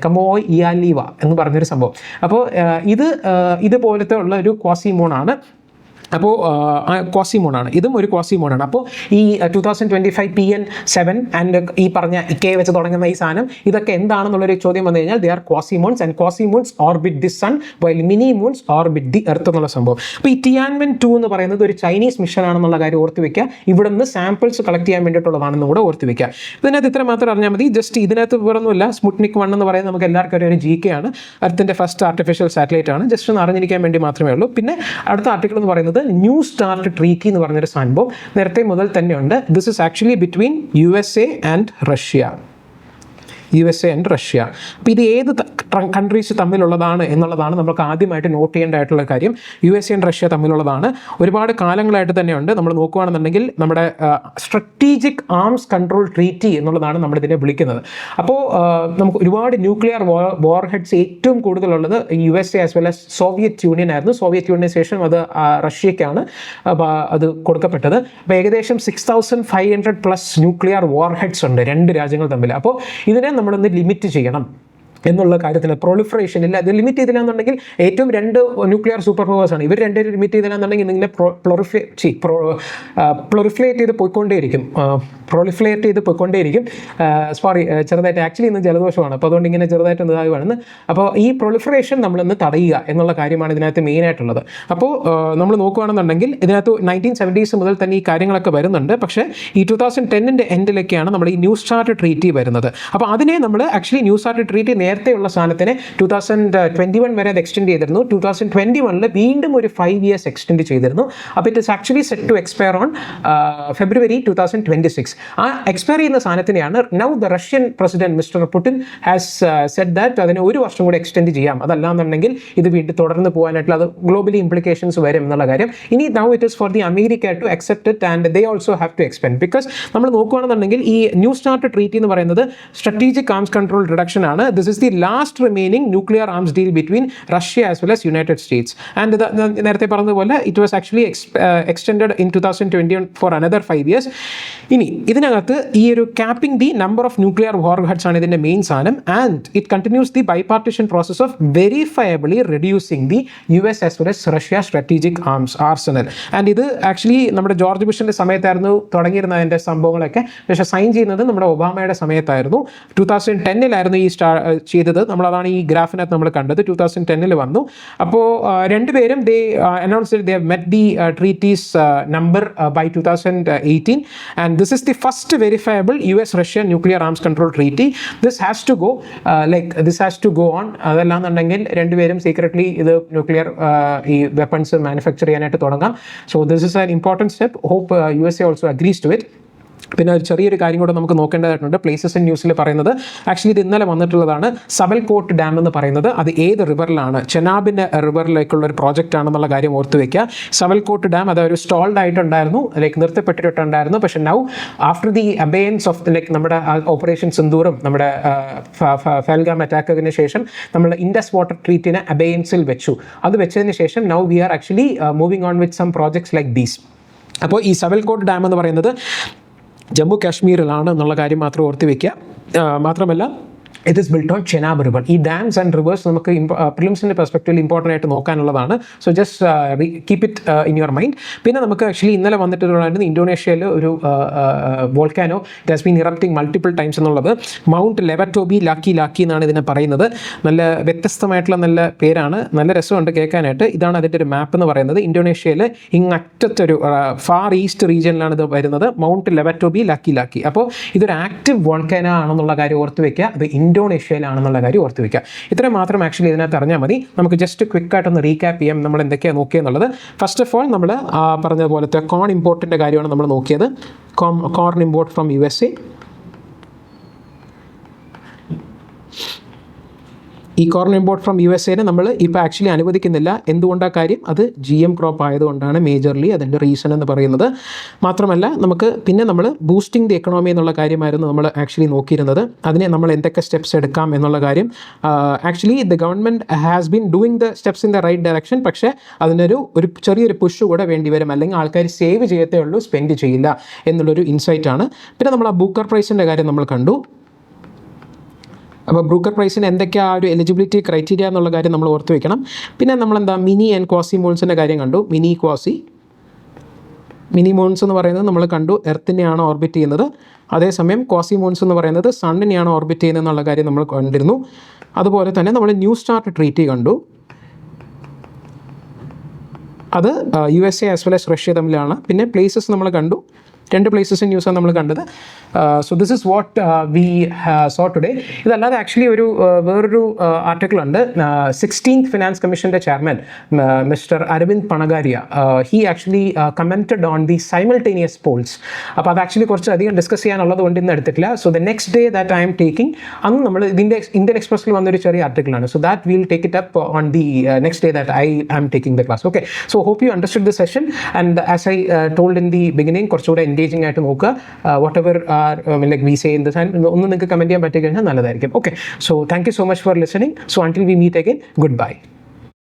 കമോഒ ഇയാലീവ എന്ന് പറഞ്ഞൊരു സംഭവം. അപ്പോൾ ഇതുപോലത്തെ ഉള്ള ഒരു ക്വാസി മൂണാണ്. അപ്പോൾ ക്വാസി മൂണാണ്, ഇതും ഒരു ക്വാസി മൂണാണ്. അപ്പോൾ ഈ 2025 PN7 ആൻഡ് ഈ പറഞ്ഞ K വെച്ച് തുടങ്ങുന്ന ഈ സാധനം ഇതൊക്കെ എന്താണെന്നുള്ളൊരു ചോദ്യം വന്നു കഴിഞ്ഞാൽ they are quasi moons and quasi moons orbit the sun while mini moons orbit the Earth എന്നുള്ള സംഭവം. അപ്പോൾ ഈ ടിയാൻവെൻ 2 എന്ന് പറയുന്നത് ഒരു ചൈനീസ് മിഷൻ ആണെന്നുള്ള കാര്യം ഓർത്ത് വെക്കുക. ഇവിടെ നിന്ന് സാമ്പിൾസ് കളക്ട് ചെയ്യാൻ വേണ്ടിയിട്ടുള്ളതാണെന്ന് കൂടെ ഓർത്ത് വെക്കുക. ഇതിനകത്ത് ഇത്ര മാത്രം അറിഞ്ഞാൽ മതി. ജസ്റ്റ് ഇതിനകത്ത് വേറൊന്നുമില്ല. സ്പുട്നിക് 1 എന്ന് പറയുന്നത് നമുക്ക് എല്ലാവർക്കും ഒരു GK ആണ്. എർത്തിൻ്റെ ഫസ്റ്റ് ആർട്ടിഫിഷ്യൽ സാറ്റലൈറ്റ് ആണ്. ജസ്റ്റ് ഒന്ന് അറിഞ്ഞിരിക്കാൻ വേണ്ടി മാത്രമേ ഉള്ളൂ. പിന്നെ അടുത്ത ആർട്ടിക്കിൾ എന്ന് പറയുന്നത് ന്യൂ സ്റ്റാർട്ട് ട്രീക്കി എന്ന് പറഞ്ഞൊരു സംഭവം നേരത്തെ മുതൽ തന്നെയുണ്ട്. This is actually between USA and Russia. അപ്പോൾ ഇത് ഏത് കൺട്രീസ് തമ്മിലുള്ളതാണ് എന്നുള്ളതാണ് നമുക്ക് ആദ്യമായിട്ട് നോട്ട് ചെയ്യേണ്ടതായിട്ടുള്ള കാര്യം. USA ആൻഡ് റഷ്യ തമ്മിലുള്ളതാണ്. ഒരുപാട് കാലങ്ങളായിട്ട് തന്നെയുണ്ട്. നമ്മൾ നോക്കുകയാണെന്നുണ്ടെങ്കിൽ നമ്മുടെ സ്ട്രാറ്റജിക് ആംസ് കൺട്രോൾ ട്രീറ്റി എന്നുള്ളതാണ് നമ്മളിതിനെ വിളിക്കുന്നത്. അപ്പോൾ നമുക്ക് ഒരുപാട് ന്യൂക്ലിയർ വാർ ഹെഡ്സ് ഏറ്റവും കൂടുതലുള്ളത് USA as well as Soviet union ആയിരുന്നു. സോവിയറ്റ് യൂണിയന് ശേഷം അത് റഷ്യക്കാണ് അത് കൊടുക്കപ്പെട്ടത്. അപ്പോൾ ഏകദേശം 6500+ ന്യൂക്ലിയർ വാർ ഹെഡ്സ് ഉണ്ട് രണ്ട് രാജ്യങ്ങൾ തമ്മിൽ. അപ്പോൾ ഇതിനെ നമ്മളൊന്ന് ലിമിറ്റ് ചെയ്യണം. എന്നുള്ള കാര്യത്തിൽ പ്രൊളിഫറേഷൻ ഇല്ല, അത് ലിമിറ്റ് ചെയ്തില്ല എന്നുണ്ടെങ്കിൽ ഏറ്റവും 2 ന്യൂക്ലിയർ സൂപ്പർ പവേഴ്സാണ്, ഇവർ രണ്ടുപേരും ലിമിറ്റ് ചെയ്തില്ല എന്നുണ്ടെങ്കിൽ ഇങ്ങനെ പ്രൊളിഫറേറ്റ് ചെയ്ത് പോയിക്കൊണ്ടേയിരിക്കും, സോറി ചെറുതായിട്ട് ആക്ച്വലി ഇന്ന് ജലദോഷമാണ്, അപ്പോൾ അതുകൊണ്ട് ഇങ്ങനെ ചെറുതായിട്ട് ഇതാകുവാണെന്ന്. അപ്പോൾ ഈ പ്രൊളിഫറേഷൻ നമ്മളിന്ന് തടയുക എന്നുള്ള കാര്യമാണ് ഇതിനകത്ത് മെയിനായിട്ടുള്ളത്. അപ്പോൾ നമ്മൾ നോക്കുകയാണെന്നുണ്ടെങ്കിൽ ഇതിനകത്ത് 1970s മുതൽ തന്നെ ഈ കാര്യങ്ങളൊക്കെ വരുന്നുണ്ട്. പക്ഷേ ഈ 2010 എൻഡിലൊക്കെയാണ് നമ്മൾ ഈ ന്യൂ സ്റ്റാർട്ട് ട്രീറ്റി വരുന്നത്. അപ്പോൾ അതിനെ നമ്മൾ ആക്ച്വലി ന്യൂ സ്റ്റാർട്ട് ട്രീറ്റി നേരത്തെയുള്ള സാധനത്തിനെ 2021 വരെ അത് എക്സ്റ്റെൻഡ് ചെയ്തിരുന്നു. 2021 വീണ്ടും ഒരു 5 years എക്സ്റ്റെൻഡ് ചെയ്തിരുന്നു. അപ്പോൾ it is actually set to expire on February 2026. ആ എക്സ്പയർ ചെയ്യുന്ന സാധനത്തിനെയാണ് now the Russian president mister Putin has said that അതിനെ 1 വർഷം കൂടി എക്സ്റ്റെൻഡ് ചെയ്യാം, അതല്ലാന്നുണ്ടെങ്കിൽ ഇത് വീണ്ടും തുടർന്ന് പോകാനായിട്ടുള്ള അത് ഗ്ലോബലി ഇംപ്ലിക്കേഷൻസ് വരും എന്നുള്ള കാര്യം. ഇനി now it is for the America to accept it and they also have to expend. Because നമ്മൾ നോക്കുകയാണെന്നുണ്ടെങ്കിൽ ഈ ന്യൂ സ്റ്റാർട്ട് ട്രീറ്റി എന്ന് പറയുന്നത് സ്ട്രാറ്റജിക് ആംസ് കൺട്രോൾ റിഡക്ഷൻ ആണ്. This is the last remaining nuclear arms deal between Russia as well as United States. And നേരത്തെ പറഞ്ഞതുപോലെ it was actually extended in 2021 for another 5 years. ഇനി ഇതിനകത്ത് ഈ ഒരു capping the number of nuclear warheads ആണ് ഇതിൻ്റെ main സാധനം. And it continues the bipartition process of verifiably reducing the US as well as Russia strategic arms arsenal. And ഇത് actually നമ്മുടെ George ബുഷിൻ്റെ സമയത്തായിരുന്നു തുടങ്ങിയിരുന്നതിൻ്റെ സംഭവങ്ങളൊക്കെ. പക്ഷേ സൈൻ ചെയ്യുന്നത് നമ്മുടെ ഒബാമയുടെ സമയത്തായിരുന്നു. 2010 ഈ ചെയ്തത്. നമ്മളതാണ് ഈ ഗ്രാഫിനകത്ത് നമ്മൾ കണ്ടത്. 2010 വന്നു. അപ്പോൾ രണ്ടുപേരും they announced they have met the treaties number by 2018 and this is the first verifiable US-Russia nuclear arms control treaty. This has to go on. അതല്ലാന്നുണ്ടെങ്കിൽ രണ്ടുപേരും സീക്രട്ട്ലി ഇത് ന്യൂക്ലിയർ ഈ വെപ്പൺസ് മാനുഫാക്ചർ ചെയ്യാനായിട്ട് തുടങ്ങാം. So this is an important step. Hope USA also agrees to it. പിന്നെ ഒരു ചെറിയൊരു കാര്യം കൂടെ നമുക്ക് നോക്കേണ്ടതായിട്ടുണ്ട്. പ്ലേസസ് ഇൻ ന്യൂസിൽ പറയുന്നത് ആക്ച്വലി ഇത് ഇന്നലെ വന്നിട്ടുള്ളതാണ്. സബൽകോട്ട് ഡാം എന്ന് പറയുന്നത് അത് ഏത് റിവറിലാണ്? ചെനാബിൻ്റെ റിവറിലേക്കുള്ള ഒരു പ്രോജക്റ്റ് ആണെന്നുള്ള കാര്യം ഓർത്ത് വയ്ക്കുക. സബൽകോട്ട് ഡാം അത് ഒരു സ്റ്റോൾഡ് ആയിട്ടുണ്ടായിരുന്നു, നിർത്തപ്പെട്ടിട്ടുണ്ടായിരുന്നു. പക്ഷേ നൗ ആഫ്റ്റർ ദി അബയൻസ് ഓഫ് നമ്മുടെ ഓപ്പറേഷൻ സിന്ദൂറും നമ്മുടെ ഫെൽഗാം അറ്റാക്കിന് ശേഷം നമ്മൾ ഇൻഡസ് വാട്ടർ ട്രീറ്റിനെ അബയൻസിൽ വെച്ചു. അത് വെച്ചതിന് ശേഷം now we are actually moving on with some projects like these. അപ്പോൾ ഈ സബൽകോട്ട് ഡാം എന്ന് പറയുന്നത് ജമ്മു കാശ്മീരിലാണ് എന്നുള്ള കാര്യം മാത്രം ഓർത്ത് വയ്ക്കുക. മാത്രമല്ല it is built on Chenab river. ഈ ഡാംസ് ആൻഡ് റിവേഴ്സ് നമുക്ക് പ്രിലിംസിൻ്റെ പെർസ്പെക്റ്റീവിൽ ഇമ്പോർട്ടൻ്റ് ആയിട്ട് നോക്കാനുള്ളതാണ്. So just keep it in your mind. പിന്നെ നമുക്ക് ആക്ച്വലി ഇന്നലെ വന്നിട്ടുള്ളതായിരുന്നു ഇന്തോനേഷ്യയിൽ ഒരു volcano it has been erupting multiple times എന്നുള്ളത്. മൗണ്ട് ലെവറ്റോബി ലാക്കി എന്നാണ് ഇതിനെ പറയുന്നത്. നല്ല വ്യത്യസ്തമായിട്ടുള്ള നല്ല പേരാണ്, നല്ല രസമുണ്ട് കേൾക്കാനായിട്ട്. ഇതാണ് അതിൻ്റെ ഒരു മാപ്പ് എന്ന് പറയുന്നത്. ഇന്തോനേഷ്യയിൽ ഇങ്ങറ്റത്തൊരു ഫാർ ഈസ്റ്റ് റീജിയനിലാണ് ഇത് വരുന്നത്. മൗണ്ട് ലെവറ്റോബി ലാക്കി. അപ്പോൾ ഇതൊരു ആക്റ്റീവ് വോൾക്കാനോ ആണെന്നുള്ള കാര്യം ഓർത്ത് വയ്ക്കുക. അത് ഇന്തോനേഷ്യയിലാണെന്നുള്ള കാര്യം ഓർത്ത് വയ്ക്കുക. ഇത്രയും മാത്രം ആക്ച്വലി ഇതിനകത്ത് അറിഞ്ഞാൽ മതി. നമുക്ക് ജസ്റ്റ് ക്വിക്കായിട്ടൊന്ന് റീക്യാപ്പ് ചെയ്യാം നമ്മൾ എന്തൊക്കെയാണ് നോക്കിയെന്നുള്ളത്. ഫസ്റ്റ് ഓഫ് ഓൾ നമ്മൾ പറഞ്ഞ പോലത്തെ കോൺ ഇമ്പോർട്ടിൻ്റെ കാര്യമാണ് നമ്മൾ നോക്കിയത്. കോൺ ഇമ്പോർട്ട് ഫ്രം USA. ഈ കോർൺ ഇമ്പോർട്ട് ഫ്രം USA നമ്മൾ ഇപ്പോൾ ആക്ച്വലി അനുവദിക്കുന്നില്ല. എന്തുകൊണ്ടാണ് കാര്യം? അത് GM ക്രോപ്പ് ആയതുകൊണ്ടാണ് മേജർലി അതിൻ്റെ റീസൺ എന്ന് പറയുന്നത്. മാത്രമല്ല നമ്മൾ ബൂസ്റ്റിംഗ് ദി എക്കണോമി എന്നുള്ള കാര്യമായിരുന്നു നമ്മൾ ആക്ച്വലി നോക്കിയിരുന്നത്. അതിനെ നമ്മൾ എന്തൊക്കെ സ്റ്റെപ്സ് എടുക്കാം എന്നുള്ള കാര്യം. Actually the government has been doing the steps in the right direction. പക്ഷേ അതിനൊരു ചെറിയൊരു പുഷ് കൂടെ വേണ്ടി വരും, അല്ലെങ്കിൽ ആൾക്കാർ സേവ് ചെയ്യത്തേ ഉള്ളൂ, സ്പെൻഡ് ചെയ്യില്ല എന്നുള്ളൊരു ഇൻസൈറ്റാണ്. പിന്നെ നമ്മൾ ആ ബൂക്കർ പ്രൈസിൻ്റെ കാര്യം നമ്മൾ കണ്ടു. അപ്പോൾ ബ്രൂക്കർ പ്രൈസിന് എന്തൊക്കെയാണ് ആ ഒരു എലിജിബിലിറ്റി ക്രൈറ്റീരിയ എന്നുള്ള കാര്യം നമ്മൾ ഓർത്ത് വയ്ക്കണം. പിന്നെ നമ്മളെന്താ മിനി ആൻഡ് ക്വാസി മൂൺസിൻ്റെ കാര്യം കണ്ടു. മിനി മൂൺസ് എന്ന് പറയുന്നത് നമ്മൾ കണ്ടു എർത്തിനെയാണ് ഓർബിറ്റ് ചെയ്യുന്നത്. അതേസമയം ക്വാസി മൂൺസ് എന്ന് പറയുന്നത് സണ്ണിനെയാണ് ഓർബിറ്റ് ചെയ്യുന്നത് എന്നുള്ള കാര്യം നമ്മൾ കണ്ടിരുന്നു. അതുപോലെ തന്നെ നമ്മൾ ന്യൂ സ്റ്റാർട്ട് ട്രീറ്റി കണ്ടു. അത് USA as well as Russia തമ്മിലാണ്. പിന്നെ പ്ലേസസ് നമ്മൾ കണ്ടു. 2 പ്ലേസസ് ന്യൂസാണ് നമ്മൾ കണ്ടത്. So this is what we saw today. ഇതല്ലാതെ ആക്ച്വലി വേറൊരു ആർട്ടിക്കിൾ ഉണ്ട്. 16th ഫിനാൻസ് കമ്മീഷൻ്റെ chairman mister Arvind Panagariya he actually commented on the simultaneous polls. അപ്പോൾ അത് ആക്ച്വലി കുറച്ച് അധികം ഡിസ്കസ് ചെയ്യാനുള്ളത് കൊണ്ട് ഇന്ന് എടുത്തിട്ടില്ല. So the next day that I am taking, അന്ന് നമ്മൾ ഇതിൻ്റെ ഇന്ത്യൻ എക്സ്പ്രസ്സിൽ വന്നൊരു ചെറിയ ആർട്ടിക്കിളാണ്. So that will take it up on the next day that I am taking the class. Okay, so hope you understood the session. And as I told in the beginning, കുറച്ചുകൂടെ engaging ആയിട്ട് നോക്കുക. Whatever like we say in the sign, ഒന്ന് നിങ്ങൾക്ക് comment ചെയ്യാൻ പറ്റി കഴിഞ്ഞാൽ നല്ലതായിരിക്കും. Okay, so thank you so much for listening. So until we meet again, goodbye.